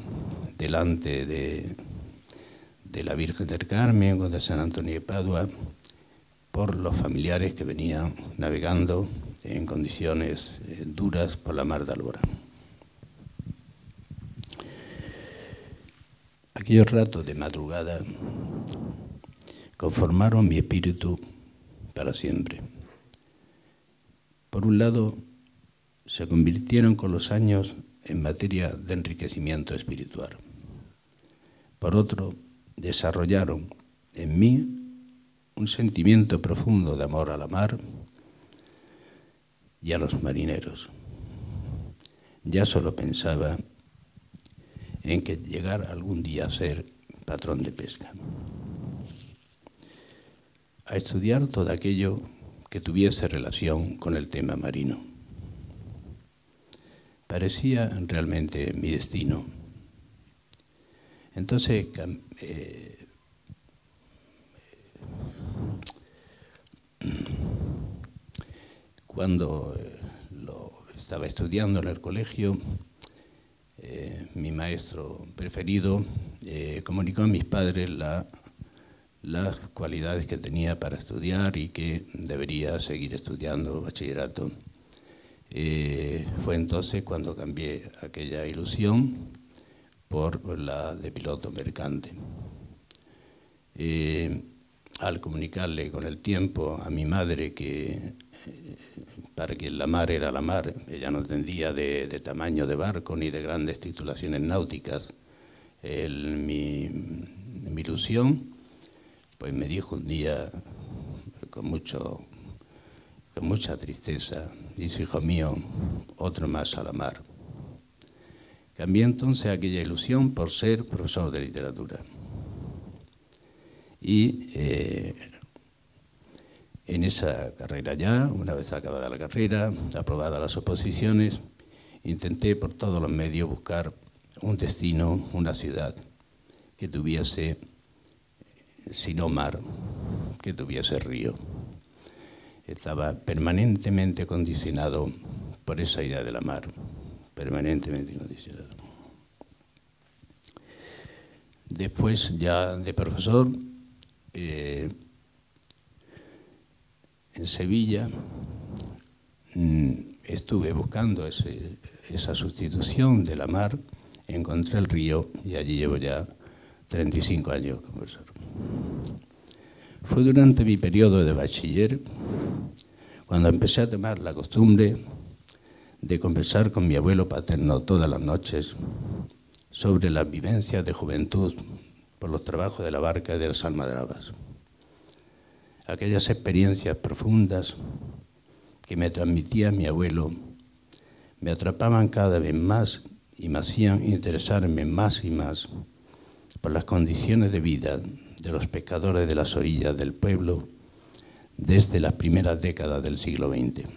delante de la Virgen del Carmen o de San Antonio de Padua por los familiares que venían navegando en condiciones duras por la mar de Alborán. Aquellos ratos de madrugada conformaron mi espíritu para siempre. Por un lado, se convirtieron con los años en materia de enriquecimiento espiritual. Por otro, desarrollaron en mí un sentimiento profundo de amor a la mar y a los marineros. Ya solo pensaba en que llegar algún día a ser patrón de pesca, a estudiar todo aquello que tuviese relación con el tema marino. Parecía realmente mi destino. Entonces, cuando lo estaba estudiando en el colegio, mi maestro preferido comunicó a mis padres las cualidades que tenía para estudiar y que debería seguir estudiando bachillerato. Fue entonces cuando cambié aquella ilusión por la de piloto mercante. Al comunicarle con el tiempo a mi madre que para quien la mar era la mar, ella no entendía de tamaño de barco ni de grandes titulaciones náuticas, mi ilusión, pues me dijo un día con mucha tristeza, dice: hijo mío, otro más a la mar. Cambié entonces aquella ilusión por ser profesor de literatura. Y en esa carrera ya, una vez acabada la carrera, aprobadas las oposiciones, intenté por todos los medios buscar un destino, una ciudad que tuviese, si no mar, que tuviese río. Estaba permanentemente condicionado por esa idea de la mar, permanentemente condicionado. Después ya de profesor, en Sevilla estuve buscando esa sustitución de la mar, encontré el río y allí llevo ya 35 años como profesor. Fue durante mi periodo de bachiller cuando empecé a tomar la costumbre de conversar con mi abuelo paterno todas las noches sobre las vivencias de juventud por los trabajos de la barca y de las almadrabas. Aquellas experiencias profundas que me transmitía mi abuelo me atrapaban cada vez más y me hacían interesarme más y más por las condiciones de vida de los pescadores de las orillas del pueblo desde las primeras décadas del siglo XX.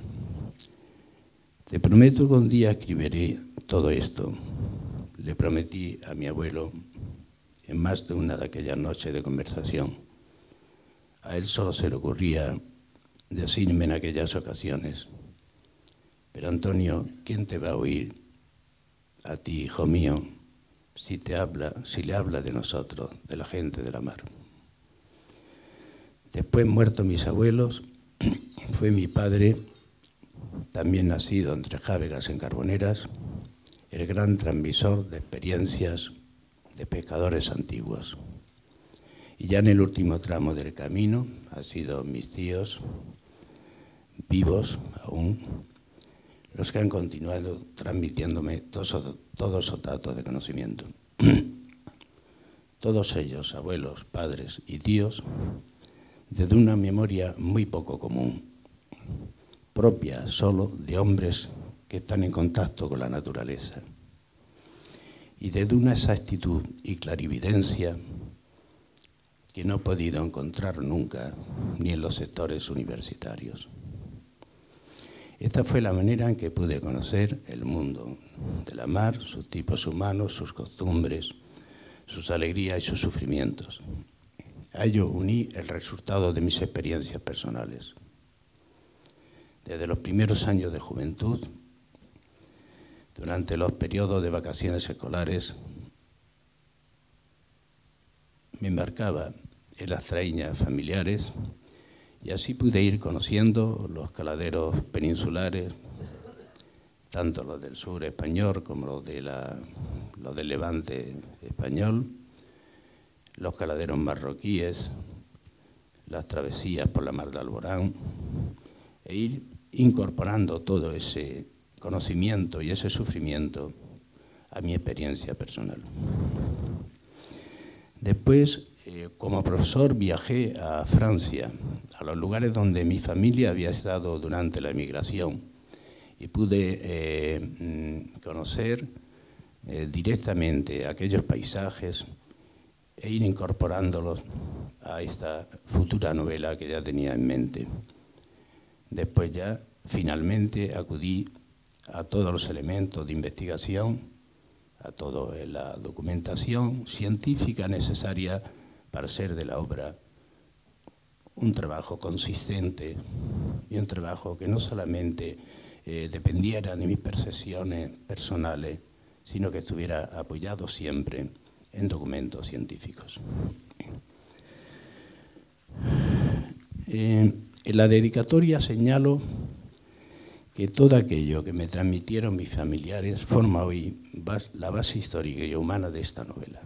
Te prometo que un día escribiré todo esto, le prometí a mi abuelo en más de una de aquellas noches de conversación. A él solo se le ocurría decirme en aquellas ocasiones: pero Antonio, ¿quién te va a oír a ti, hijo mío, si le habla de nosotros, de la gente de la mar? Después, muertos mis abuelos, fue mi padre, también nacido entre Jávegas en Carboneras, el gran transmisor de experiencias de pescadores antiguos. Y ya en el último tramo del camino han sido mis tíos, vivos aún, los que han continuado transmitiéndome todos esos datos de conocimiento. Todos ellos, abuelos, padres y tíos, desde una memoria muy poco común, propia solo de hombres que están en contacto con la naturaleza, y desde una exactitud y clarividencia que no he podido encontrar nunca ni en los sectores universitarios. Esta fue la manera en que pude conocer el mundo de la mar, sus tipos humanos, sus costumbres, sus alegrías y sus sufrimientos. A ello uní el resultado de mis experiencias personales. Desde los primeros años de juventud, durante los periodos de vacaciones escolares, me embarcaba en las traíñas familiares y así pude ir conociendo los caladeros peninsulares, tanto los del sur español como los del levante español, los caladeros marroquíes, las travesías por la mar de Alborán, e ir incorporando todo ese conocimiento y ese sufrimiento a mi experiencia personal. Después, como profesor, viajé a Francia, a los lugares donde mi familia había estado durante la emigración, y pude conocer directamente aquellos paisajes e ir incorporándolos a esta futura novela que ya tenía en mente. Después ya, finalmente, acudí a todos los elementos de investigación, a toda la documentación científica necesaria para hacer de la obra un trabajo consistente y un trabajo que no solamente dependiera de mis percepciones personales, sino que estuviera apoyado siempre en documentos científicos. En la dedicatoria señalo que todo aquello que me transmitieron mis familiares forma hoy la base histórica y humana de esta novela.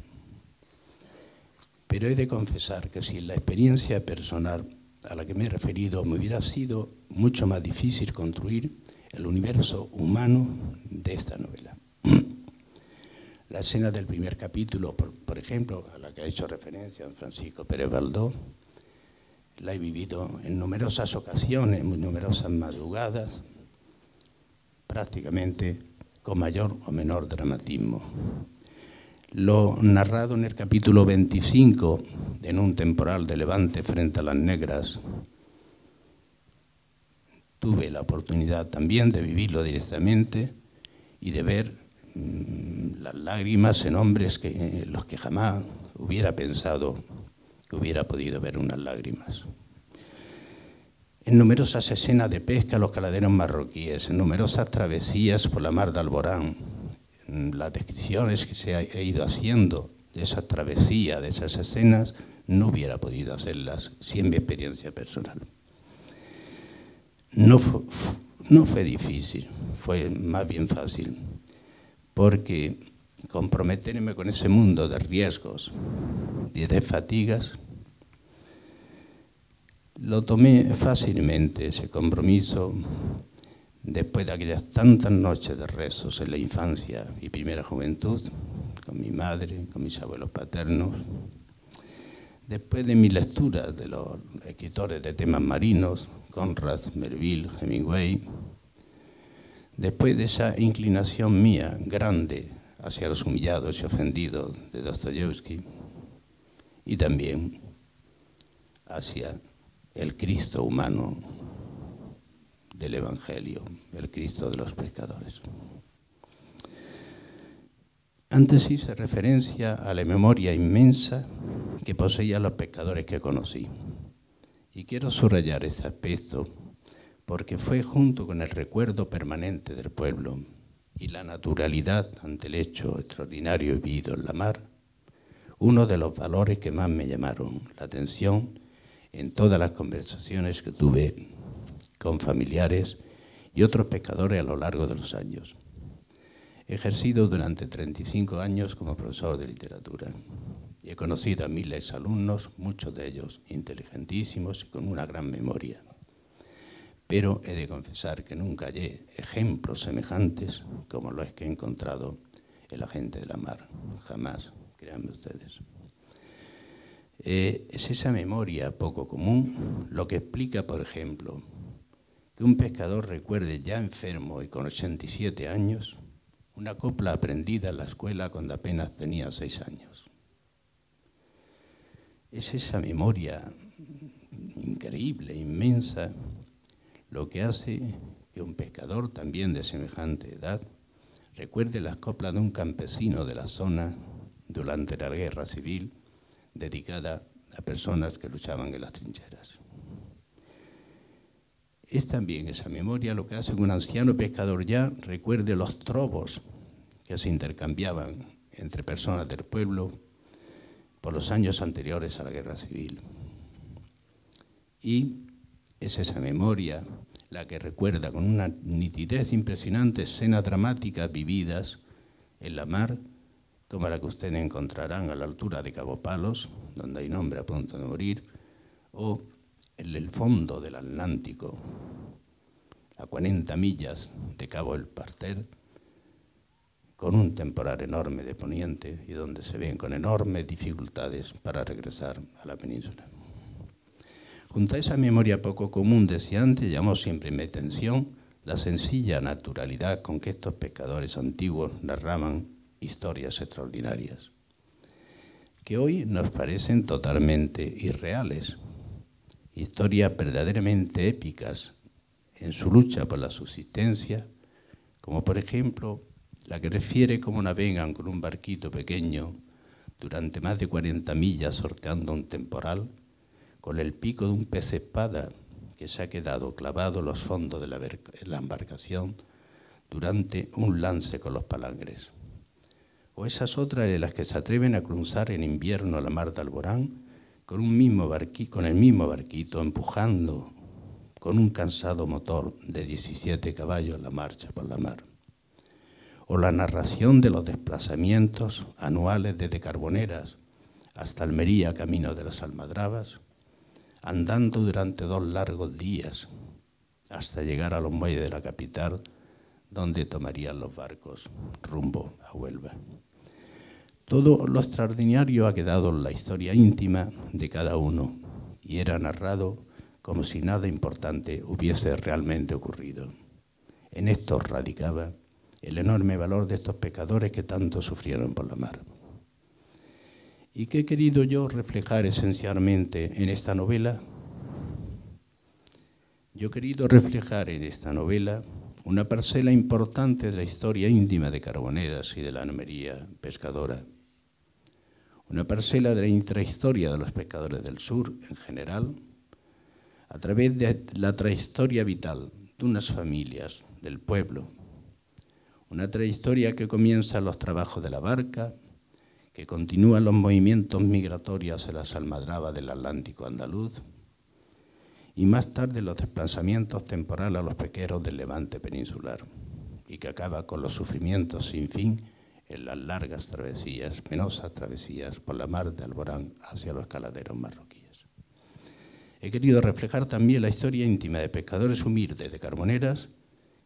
Pero he de confesar que si la experiencia personal a la que me he referido me hubiera sido mucho más difícil construir el universo humano de esta novela. La escena del primer capítulo, por ejemplo, a la que ha hecho referencia Francisco Pérez Baldós, la he vivido en numerosas ocasiones, en numerosas madrugadas, prácticamente con mayor o menor dramatismo. Lo narrado en el capítulo 25, en un temporal de levante frente a las negras, tuve la oportunidad también de vivirlo directamente y de ver las lágrimas en hombres en los que jamás hubiera pensado que hubiera podido ver unas lágrimas. En numerosas escenas de pesca a los caladeros marroquíes, en numerosas travesías por la mar de Alborán, en las descripciones que se ha ido haciendo de esas travesías, de esas escenas, no hubiera podido hacerlas sin mi experiencia personal. No fue difícil, fue más bien fácil, porque comprometerme con ese mundo de riesgos y de fatigas, lo tomé fácilmente, ese compromiso, después de aquellas tantas noches de rezos en la infancia y primera juventud, con mi madre, con mis abuelos paternos, después de mis lecturas de los escritores de temas marinos, Conrad, Melville, Hemingway, después de esa inclinación mía grande hacia los humillados y ofendidos de Dostoyevsky, y también hacia el Cristo humano del Evangelio, el Cristo de los pescadores. Antes hice referencia a la memoria inmensa que poseían los pescadores que conocí. Y quiero subrayar este aspecto porque fue junto con el recuerdo permanente del pueblo y la naturalidad ante el hecho extraordinario vivido en la mar, uno de los valores que más me llamaron la atención en todas las conversaciones que tuve con familiares y otros pescadores a lo largo de los años. He ejercido durante 35 años como profesor de literatura y he conocido a miles de alumnos, muchos de ellos inteligentísimos y con una gran memoria. Pero he de confesar que nunca hallé ejemplos semejantes como los que he encontrado en la gente de la mar. Jamás, créanme ustedes. Es esa memoria poco común lo que explica, por ejemplo, que un pescador recuerde ya enfermo y con 87 años una copla aprendida en la escuela cuando apenas tenía 6 años. Es esa memoria increíble, inmensa, lo que hace que un pescador también de semejante edad recuerde las coplas de un campesino de la zona durante la guerra civil dedicada a personas que luchaban en las trincheras. Es también esa memoria lo que hace que un anciano pescador ya recuerde los trovos que se intercambiaban entre personas del pueblo por los años anteriores a la guerra civil. Y es esa memoria la que recuerda con una nitidez impresionante escenas dramáticas vividas en la mar como la que ustedes encontrarán a la altura de Cabo Palos, donde hay un hombre a punto de morir, o en el fondo del Atlántico, a 40 millas de Cabo El Parter, con un temporal enorme de poniente y donde se ven con enormes dificultades para regresar a la península. Junto a esa memoria poco común, decía antes, llamó siempre mi atención la sencilla naturalidad con que estos pescadores antiguos narraban historias extraordinarias, que hoy nos parecen totalmente irreales, historias verdaderamente épicas en su lucha por la subsistencia, como por ejemplo la que refiere cómo navegan con un barquito pequeño durante más de 40 millas sorteando un temporal, con el pico de un pez espada que se ha quedado clavado en los fondos de la embarcación durante un lance con los palangres. O esas otras de las que se atreven a cruzar en invierno la mar de Alborán con el mismo barquito empujando con un cansado motor de 17 caballos la marcha por la mar. O la narración de los desplazamientos anuales desde Carboneras hasta Almería, camino de las Almadrabas, andando durante 2 largos días hasta llegar a los muelles de la capital, donde tomarían los barcos rumbo a Huelva. Todo lo extraordinario ha quedado en la historia íntima de cada uno y era narrado como si nada importante hubiese realmente ocurrido. En esto radicaba el enorme valor de estos pescadores que tanto sufrieron por la mar. ¿Y qué he querido yo reflejar esencialmente en esta novela? Yo he querido reflejar en esta novela una parcela importante de la historia íntima de Carboneras y de la Almería pescadora, una parcela de la intrahistoria de los pescadores del sur en general, a través de la trayectoria vital de unas familias del pueblo, una trayectoria que comienza en los trabajos de la barca, que continúa los movimientos migratorios en las almadrabas del Atlántico andaluz y más tarde los desplazamientos temporales a los pesqueros del Levante peninsular y que acaba con los sufrimientos sin fin en las largas travesías, penosas travesías por la mar de Alborán hacia los caladeros marroquíes. He querido reflejar también la historia íntima de pescadores humildes de Carboneras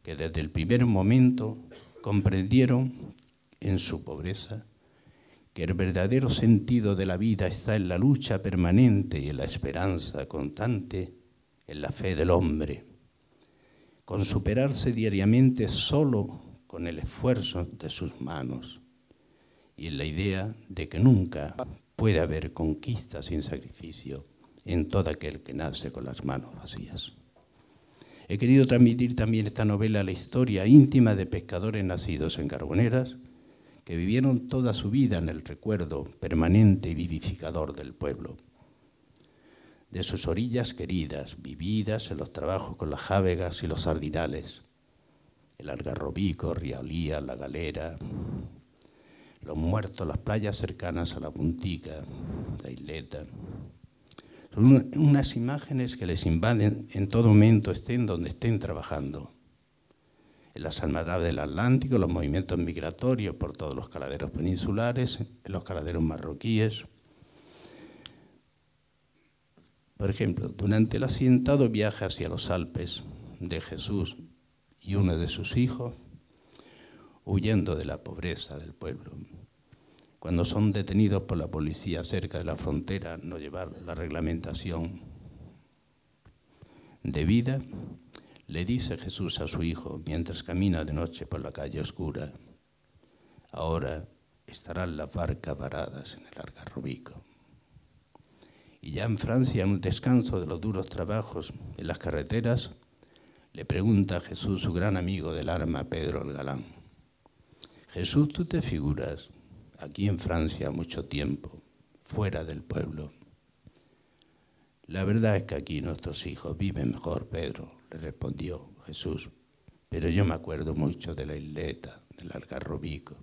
que desde el primer momento comprendieron en su pobreza que el verdadero sentido de la vida está en la lucha permanente y en la esperanza constante, en la fe del hombre, con superarse diariamente solo con el esfuerzo de sus manos y en la idea de que nunca puede haber conquista sin sacrificio en todo aquel que nace con las manos vacías. He querido transmitir también esta novela la historia íntima de pescadores nacidos en Carboneras que vivieron toda su vida en el recuerdo permanente y vivificador del pueblo, de sus orillas queridas, vividas en los trabajos con las jávegas y los sardinales, el Algarrobico, Rialía, La Galera, los muertos, las playas cercanas a la Puntica, la Isleta. Son unas imágenes que les invaden en todo momento, estén donde estén trabajando. En las almadrabas del Atlántico, los movimientos migratorios por todos los caladeros peninsulares, en los caladeros marroquíes. Por ejemplo, durante el accidentado viaje hacia los Alpes de Jesús y uno de sus hijos, huyendo de la pobreza del pueblo, cuando son detenidos por la policía cerca de la frontera, no llevar la reglamentación debida, le dice Jesús a su hijo, mientras camina de noche por la calle oscura, ahora estarán las barcas varadas en el Algarrobico. Y ya en Francia, en un descanso de los duros trabajos en las carreteras, le pregunta a Jesús, su gran amigo del arma, Pedro el Galán, Jesús, ¿tú te figuras aquí en Francia mucho tiempo, fuera del pueblo? La verdad es que aquí nuestros hijos viven mejor, Pedro, le respondió Jesús, pero yo me acuerdo mucho de la isleta, del Algarrobico.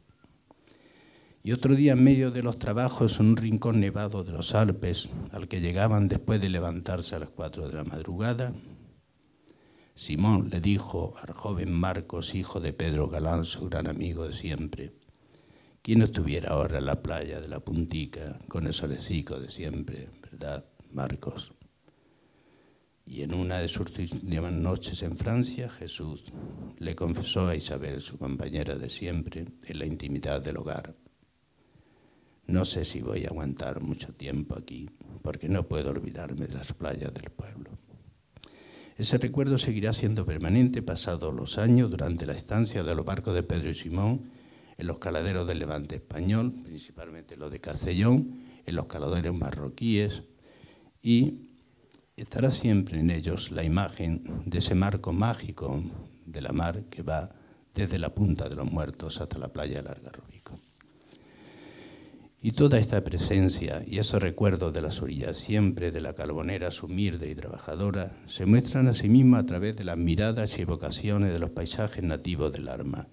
Y otro día, en medio de los trabajos, en un rincón nevado de los Alpes, al que llegaban después de levantarse a las 4 de la madrugada, Simón le dijo al joven Marcos, hijo de Pedro Galán, su gran amigo de siempre, ¿Quién no estuviera ahora en la playa de la Puntica con el solecito de siempre, verdad, Marcos? Y en una de sus últimas noches en Francia, Jesús le confesó a Isabel, su compañera de siempre, en la intimidad del hogar: no sé si voy a aguantar mucho tiempo aquí, porque no puedo olvidarme de las playas del pueblo. Ese recuerdo seguirá siendo permanente pasados los años durante la estancia de los barcos de Pedro y Simón en los caladeros del Levante español, principalmente los de Castellón, en los caladeros marroquíes, y estará siempre en ellos la imagen de ese marco mágico de la mar que va desde la Punta de los Muertos hasta la playa de Algarrobico. Y toda esta presencia y esos recuerdos de las orillas siempre de la Carbonera humilde y trabajadora se muestran a sí misma a través de las miradas y evocaciones de los paisajes nativos del Arma.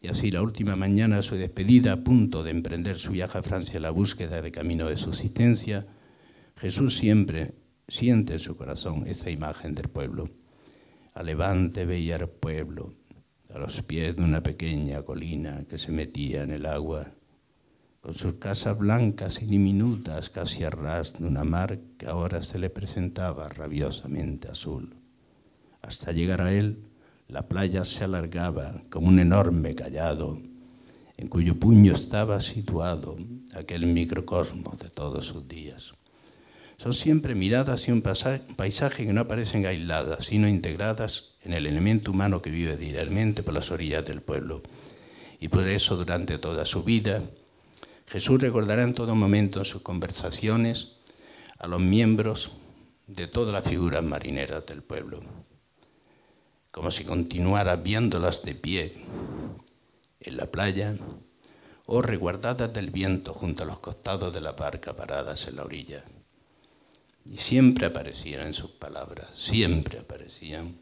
Y así la última mañana de su despedida, a punto de emprender su viaje a Francia en la búsqueda de camino de subsistencia, Jesús siempre siente en su corazón esta imagen del pueblo. A levante veía el pueblo, a los pies de una pequeña colina que se metía en el agua, con sus casas blancas y diminutas casi a ras de una mar que ahora se le presentaba rabiosamente azul. Hasta llegar a él, la playa se alargaba como un enorme cayado, en cuyo puño estaba situado aquel microcosmos de todos sus días. Son siempre miradas y un paisaje que no aparecen aisladas, sino integradas en el elemento humano que vive diariamente por las orillas del pueblo. Y por eso, durante toda su vida, Jesús recordará en todo momento en sus conversaciones a los miembros de todas las figuras marineras del pueblo, como si continuara viéndolas de pie en la playa o resguardadas del viento junto a los costados de la barca paradas en la orilla. Y siempre aparecían en sus palabras, siempre aparecían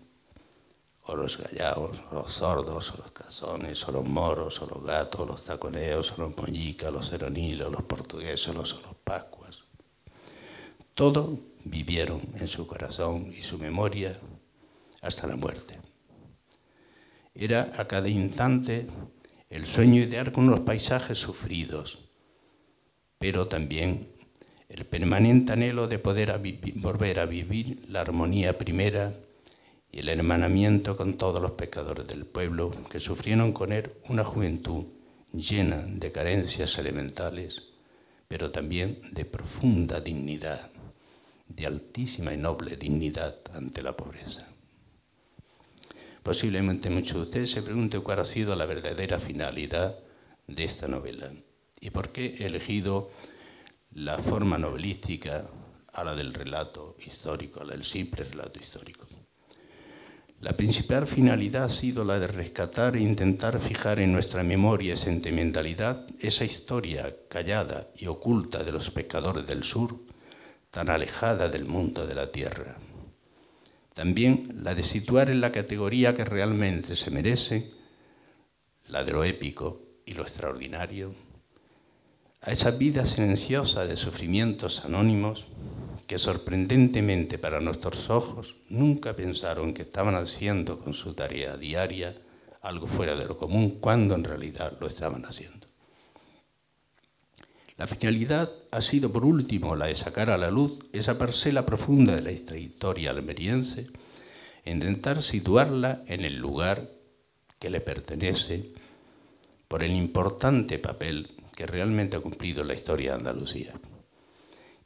o los gallaos, o los sordos, o los cazones, o los moros, o los gatos, o los taconeos, o los moñicas, los seronilos, los portugueses, o los pascuas. Todo vivieron en su corazón y su memoria hasta la muerte. Era a cada instante el sueño ideal con unos paisajes sufridos, pero también el permanente anhelo de poder volver a vivir la armonía primera y el hermanamiento con todos los pecadores del pueblo que sufrieron con él una juventud llena de carencias elementales, pero también de profunda dignidad, de altísima y noble dignidad ante la pobreza. Posiblemente muchos de ustedes se pregunten cuál ha sido la verdadera finalidad de esta novela y por qué he elegido la forma novelística a la del relato histórico, a la del simple relato histórico. La principal finalidad ha sido la de rescatar e intentar fijar en nuestra memoria y sentimentalidad esa historia callada y oculta de los pecadores del sur, tan alejada del mundo de la tierra. También la de situar en la categoría que realmente se merece, la de lo épico y lo extraordinario, a esa vida silenciosa de sufrimientos anónimos que sorprendentemente para nuestros ojos nunca pensaron que estaban haciendo con su tarea diaria algo fuera de lo común, cuando en realidad lo estaban haciendo. La finalidad ha sido, por último, la de sacar a la luz esa parcela profunda de la historia almeriense e intentar situarla en el lugar que le pertenece por el importante papel que realmente ha cumplido la historia de Andalucía.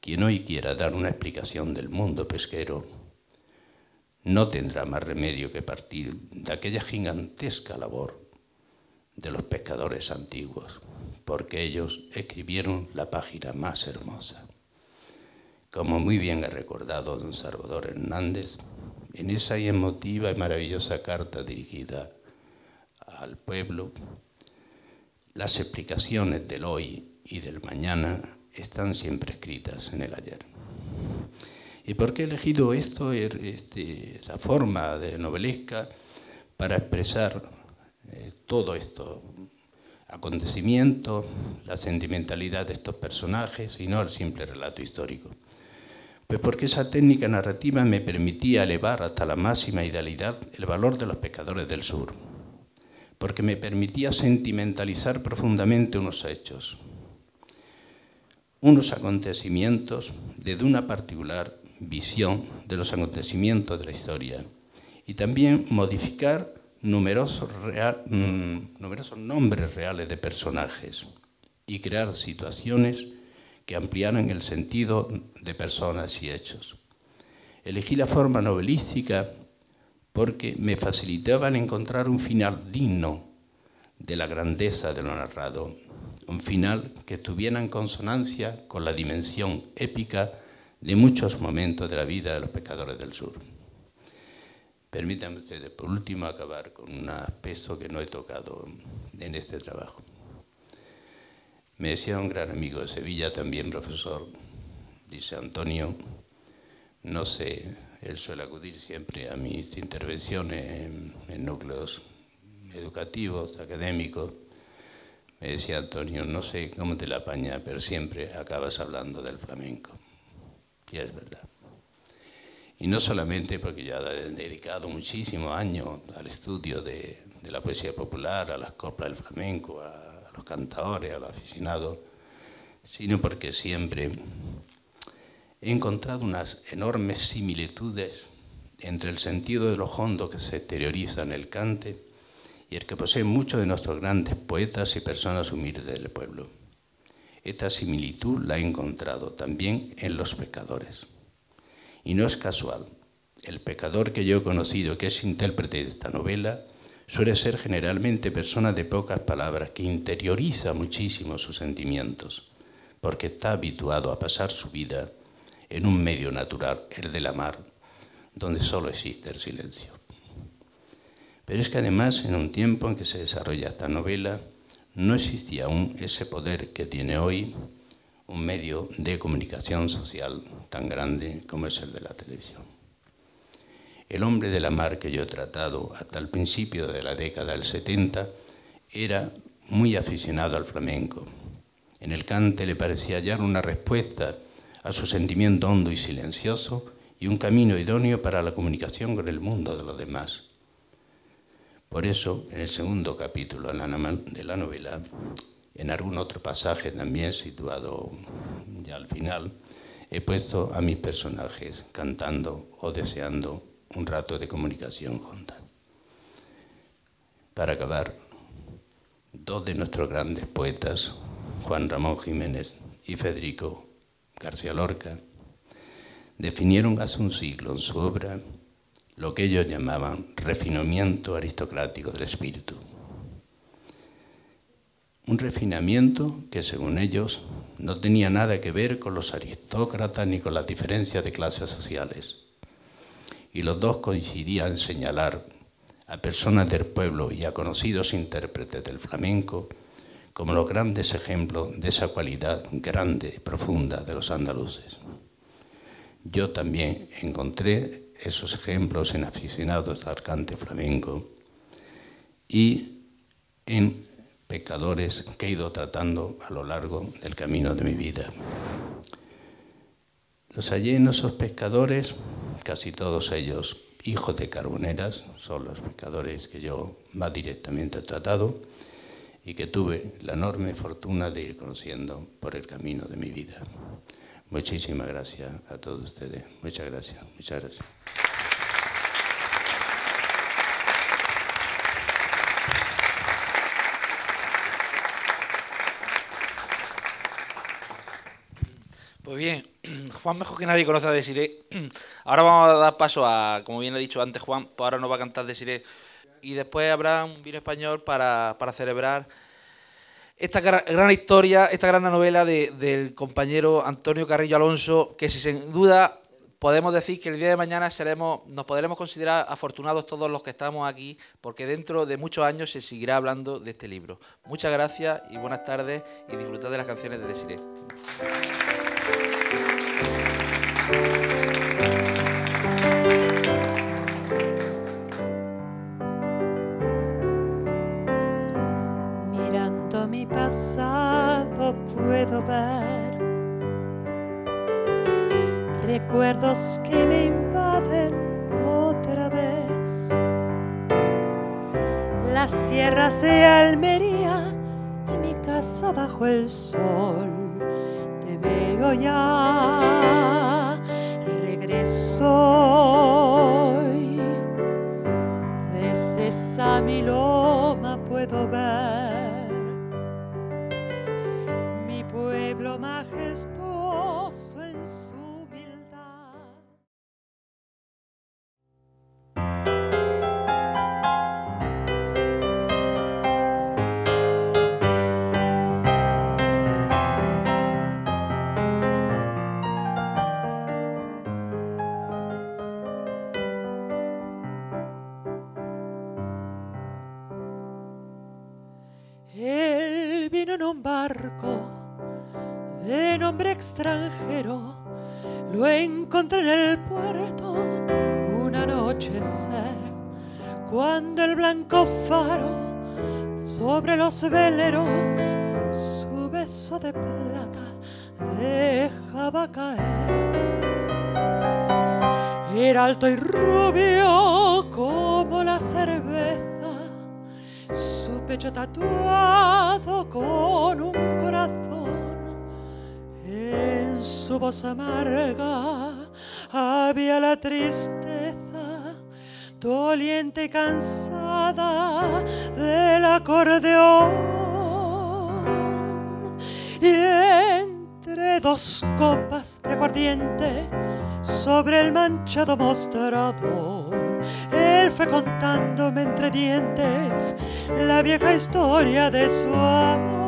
Quien hoy quiera dar una explicación del mundo pesquero no tendrá más remedio que partir de aquella gigantesca labor de los pescadores antiguos, porque ellos escribieron la página más hermosa. Como muy bien ha recordado don Salvador Hernández, en esa emotiva y maravillosa carta dirigida al pueblo, las explicaciones del hoy y del mañana están siempre escritas en el ayer. ¿Y por qué he elegido esta forma de novelesca para expresar todo esto acontecimiento, la sentimentalidad de estos personajes y no el simple relato histórico? Pues porque esa técnica narrativa me permitía elevar hasta la máxima idealidad el valor de los pescadores del sur, porque me permitía sentimentalizar profundamente unos hechos, unos acontecimientos desde una particular visión de los acontecimientos de la historia y también modificar numerosos nombres reales de personajes y crear situaciones que ampliaran el sentido de personas y hechos. Elegí la forma novelística porque me facilitaba el encontrar un final digno de la grandeza de lo narrado, un final que estuviera en consonancia con la dimensión épica de muchos momentos de la vida de los pescadores del sur. Permítanme ustedes, por último, acabar con un aspecto que no he tocado en este trabajo. Me decía un gran amigo de Sevilla, también profesor, dice: Antonio, no sé, él suele acudir siempre a mis intervenciones en núcleos educativos, académicos. Me decía: Antonio, no sé cómo te la apañas, pero siempre acabas hablando del flamenco. Y es verdad. Y no solamente porque ya he dedicado muchísimos años al estudio de la poesía popular, a las coplas del flamenco, a los cantadores, a los aficionados, sino porque siempre he encontrado unas enormes similitudes entre el sentido de lo hondo que se exterioriza en el cante y el que poseen muchos de nuestros grandes poetas y personas humildes del pueblo. Esta similitud la he encontrado también en los pescadores. Y no es casual. El pescador que yo he conocido, que es intérprete de esta novela, suele ser generalmente persona de pocas palabras, que interioriza muchísimo sus sentimientos, porque está habituado a pasar su vida en un medio natural, el de la mar, donde solo existe el silencio. Pero es que además, en un tiempo en que se desarrolla esta novela, no existía aún ese poder que tiene hoy un medio de comunicación social tan grande como es el de la televisión. El hombre de la mar que yo he tratado hasta el principio de la década del 70 era muy aficionado al flamenco. En el cante le parecía hallar una respuesta a su sentimiento hondo y silencioso y un camino idóneo para la comunicación con el mundo de los demás. Por eso, en el segundo capítulo de la novela, en algún otro pasaje también situado ya al final, he puesto a mis personajes cantando o deseando un rato de comunicación junta. Para acabar, dos de nuestros grandes poetas, Juan Ramón Jiménez y Federico García Lorca, definieron hace un siglo en su obra lo que ellos llamaban refinamiento aristocrático del espíritu. Un refinamiento que, según ellos, no tenía nada que ver con los aristócratas ni con las diferencias de clases sociales. Y los dos coincidían en señalar a personas del pueblo y a conocidos intérpretes del flamenco como los grandes ejemplos de esa cualidad grande y profunda de los andaluces. Yo también encontré esos ejemplos en aficionados al cante flamenco y en pescadores que he ido tratando a lo largo del camino de mi vida. Los hallé en esos pescadores, casi todos ellos hijos de carboneras, son los pescadores que yo más directamente he tratado y que tuve la enorme fortuna de ir conociendo por el camino de mi vida. Muchísimas gracias a todos ustedes. Muchas gracias. Muchas gracias. Pues bien, Juan mejor que nadie conoce a Desiré. Ahora vamos a dar paso a, como bien ha dicho antes Juan, pues ahora nos va a cantar Desiré. Y después habrá un vino español para celebrar esta gran historia, esta gran novela del compañero Antonio Carrillo Alonso, que sin duda podemos decir que el día de mañana nos podremos considerar afortunados todos los que estamos aquí, porque dentro de muchos años se seguirá hablando de este libro. Muchas gracias y buenas tardes y disfrutad de las canciones de Desiré. Mirando mi pasado puedo ver recuerdos que me invaden otra vez. La sierra tierras de Almería y mi casa bajo el sol. Te veo ya, regreso hoy. Desde esa mi loma puedo ver mi pueblo majestuoso en su humildad. Él vino en un barco de nombre extranjero, lo encontré en el puerto un anochecer, cuando el blanco faro sobre los veleros su beso de plata dejaba caer. Era alto y rubio como la cerveza, su pecho tatuado con un corazón. En su voz amarga había la tristeza, doliente y cansada del acordeón. Y entre dos copas de aguardiente sobre el manchado mostrador, él fue contándome entre dientes la vieja historia de su amor.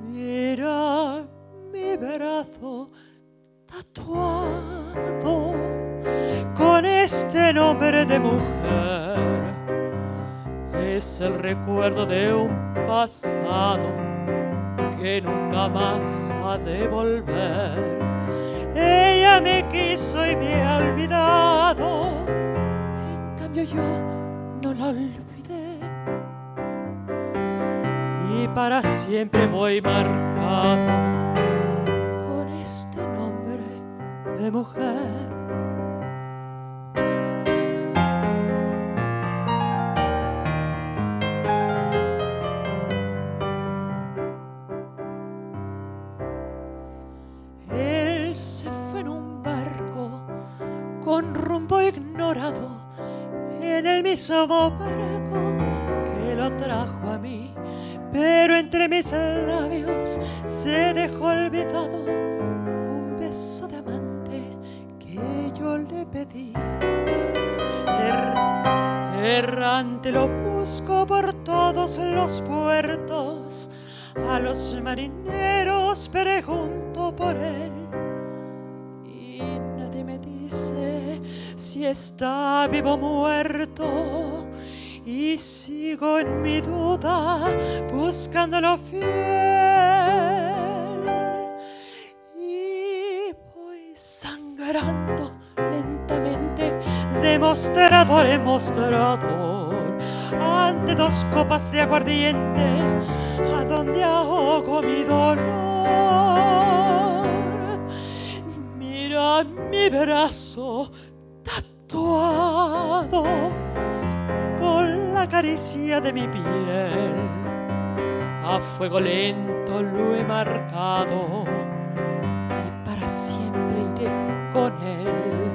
Mira mi brazo tatuado con este nombre de mujer. Es el recuerdo de un pasado que nunca más ha de volver. Ella me quiso y me ha olvidado, en cambio yo no la olvidé. Y para siempre voy marcado con este nombre de mujer. Se fue en un barco con rumbo ignorado, en el mismo barco que lo trajo a mí, pero entre mis labios se dejó olvidado un beso de amante que yo le pedí. Errante lo busco por todos los puertos, a los marineros pregunto por él. Si está vivo o muerto, y sigo en mi duda buscándolo fiel. Y voy sangrando lentamente de mostrador en mostrador, ante dos copas de aguardiente, a donde ahogo mi dolor. Mira mi brazo tatuado con la caricia de mi piel, a fuego lento lo he marcado y para siempre iré con él.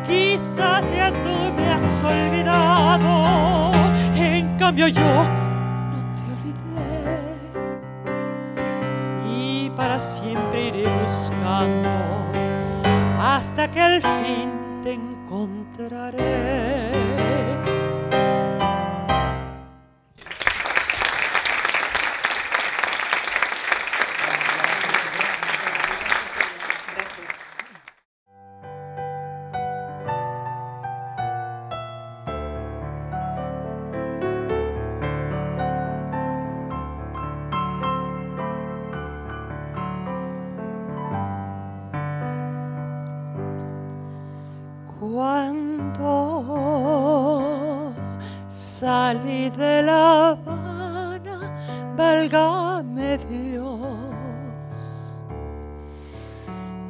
Quizás ya tú me has olvidado, en cambio yo no te olvidé. Y para siempre iré buscando hasta que al fin te encontraré. Cuando salí de La Habana, válgame Dios,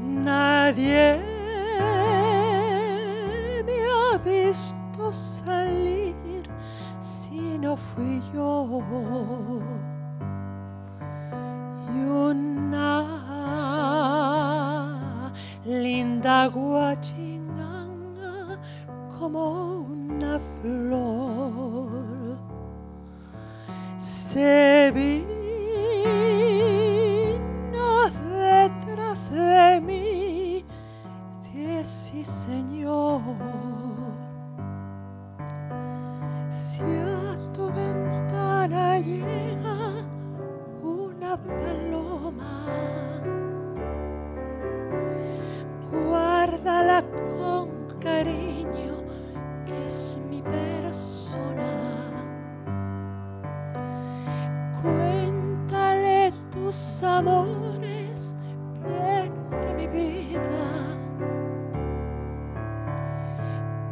nadie me ha visto salir. fui yo. Y una linda guachinganga como una flor se vino detrás de mí. Sí, señor. Si a tu ventana llega una paloma, guárdala con cariño, que es mi persona. Cuéntale tus amores, bien de mi vida.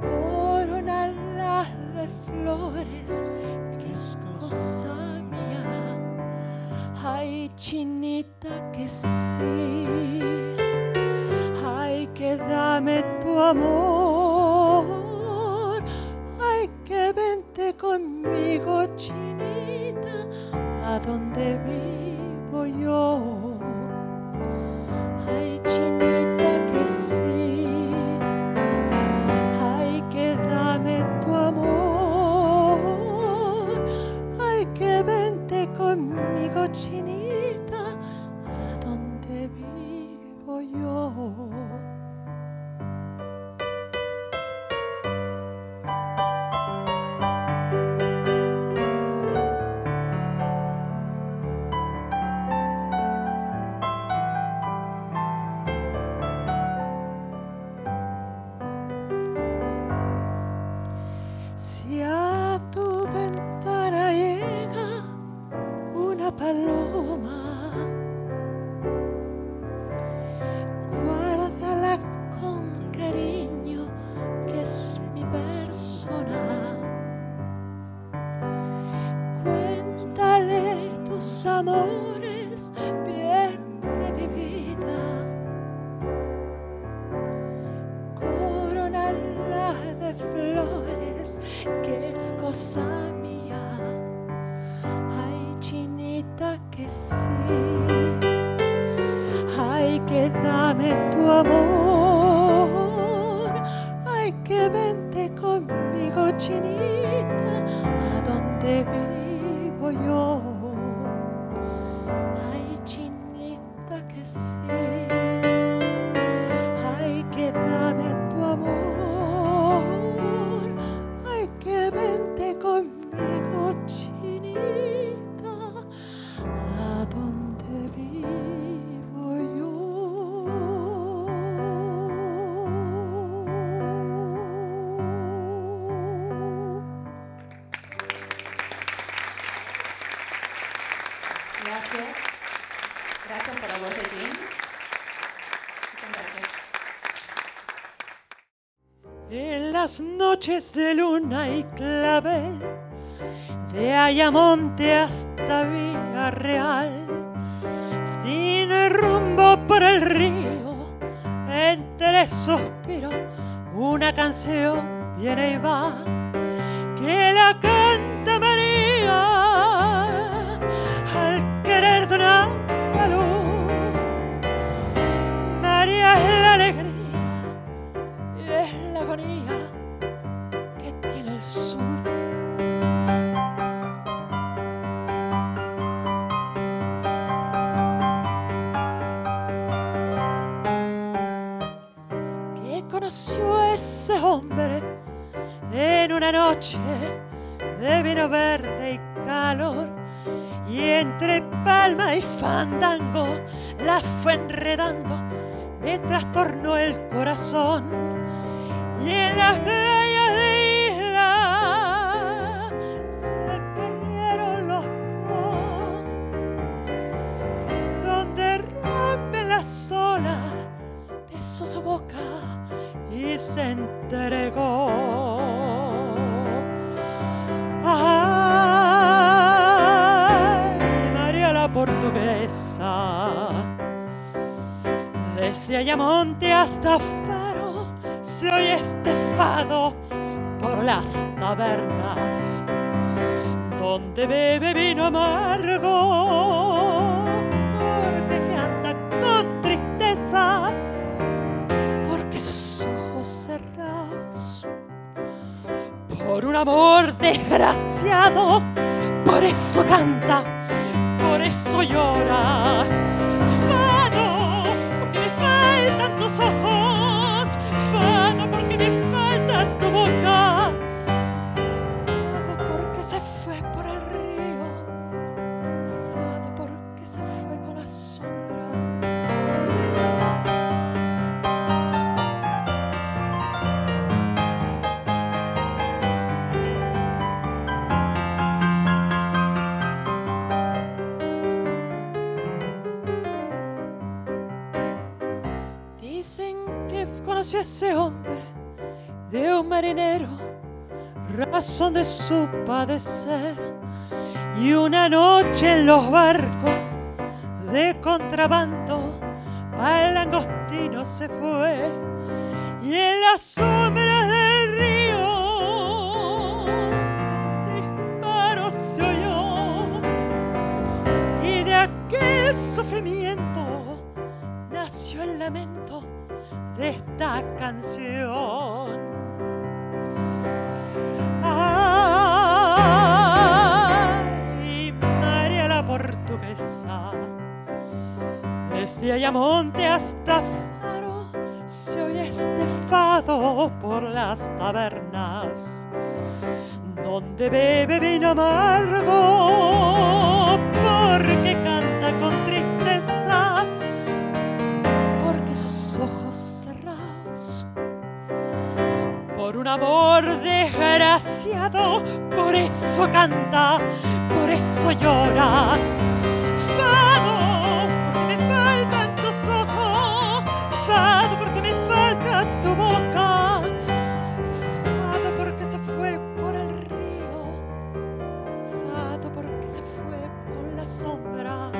Corónala de flores, que es cosa mía. Ay, chinita, que sí. Ay, que dame tu amor. Ay, que vente conmigo, chinita, a donde vivo yo. Ay, chinita, que sí. Ay, que dame tu amor. Ay, que vente conmigo, chinita, a donde vivo yo. Si a tu ventana llega una paloma, guárdala con cariño, que es mi persona. Cuéntale tus amores, bien de mi vida. Corónala de flores, que es cosa mía. Ay, chinita, que sí. Ay, que dame tu amor. Ay, que vente conmigo, chinita, a donde vivo yo. Ay, chinita, que sí. Ay, que dame tu amor. Ay, que vente conmigo, chinita, a donde vivo yo. Gracias. Gracias por la voz de Jim. Muchas gracias. En las noches de luna y clavel, de Ayamonte hasta Villarreal, sin rumbo por el río, entre suspiros, una canción viene y va, que la canta María al querer de un andaluz. María es la alegría y es la agonía que tiene el sur. Que conoció a ese hombre en una noche de vino verde y calor, y entre palma y fandango la fue enredando, le trastornó el corazón. Y en las playas de isla se perdieron los dos, donde rompen las olas, besó su boca y se entregó. Ay, María la portuguesa, desde Ayamonte hasta Faro se oye este fado por las tabernas. donde bebe vino amargo, porque canta con tristeza, porque sus ojos cerrados, por un amor desgraciado, por eso canta, por eso llora. Fado, porque me faltan tus ojos, fado, porque me falta tu boca, fado, porque se fue por el río, fado, porque se fue con la sombra. Dicen que conoció a ese hombre de un marinero, razón de su padecer, y una noche en los barcos de contrabando pa'l Langostino se fue, y en la sombra del río un disparo se oyó, y de aquel sufrimiento nació el lamento de esta canción. Ay, María la portuguesa, desde Ayamonte hasta Faro se oye este fado por las tabernas, donde bebe vino amargo, porque canta con tristeza, porque esos ojos cerrados, por un amor desgraciado, por eso canta, por eso llora. Fado, porque me faltan tus ojos, fado, porque me falta tu boca, fado, porque se fue por el río, fado, porque se fue con la sombra,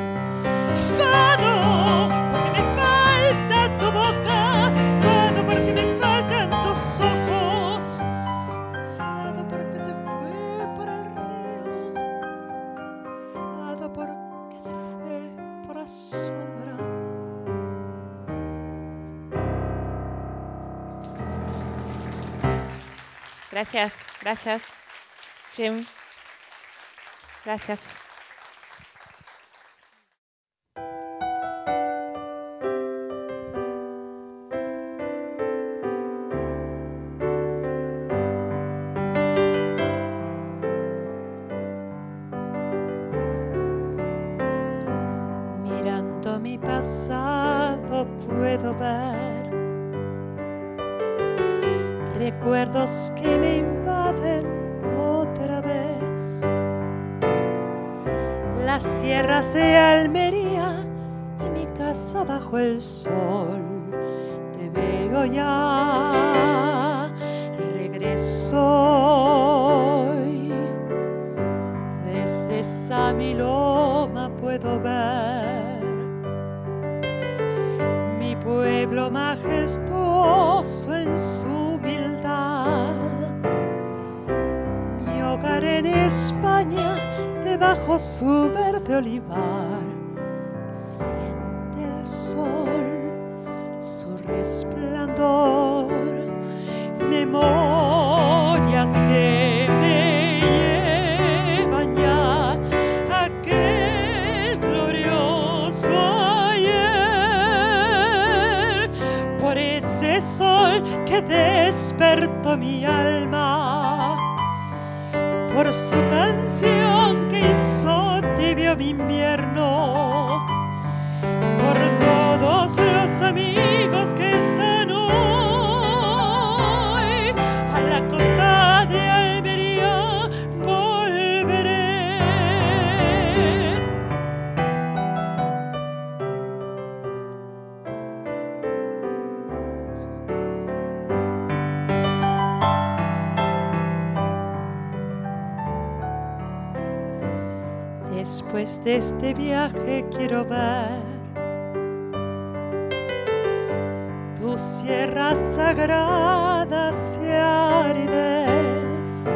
fado, porque me falta tu boca, fado, porque me faltan tus ojos, fado, porque se fue por el río, fado, porque se fue por la sombra. Gracias, gracias, Jim. Gracias. Mirando mi pasado puedo ver recuerdos que me invaden otra vez. Las sierras de Almería y mi casa bajo el sol. Te veo ya, regreso hoy. Desde esa mi loma puedo ver mi pueblo majestuoso en su humildad, mi hogar en España debajo su verde olivar. Siente el sol, su resplandor, memorias que me llevan ya a aquel glorioso ayer, por ese sol que despertó mi alma, por su canción que hizo tibio mi invierno, por todos los amigos que están hoy a la costa de Almería. Volveré. Después de este viaje quiero ver tus sierras sagradas y aridez,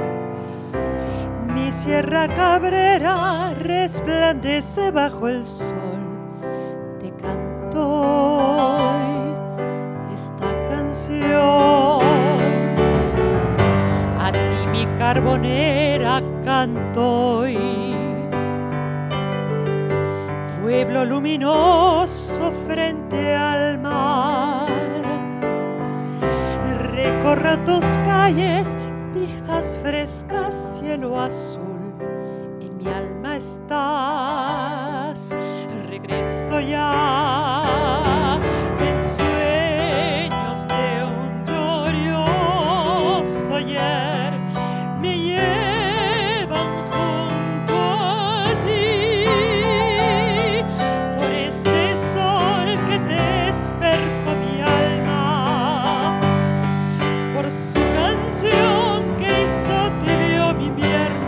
mis Sierra Cabrera resplandece bajo el sol. Te canto hoy esta canción. A ti mi Carbonera canto hoy. Pueblo luminoso frente al mar. Recorro tus calles, brisas frescas, cielo azul. En mi alma estás, regreso ya en sueños de un glorioso ayer. Me llevan junto a ti por ese sol que despertó mi alma, por su canción que hizo tibio mi invierno.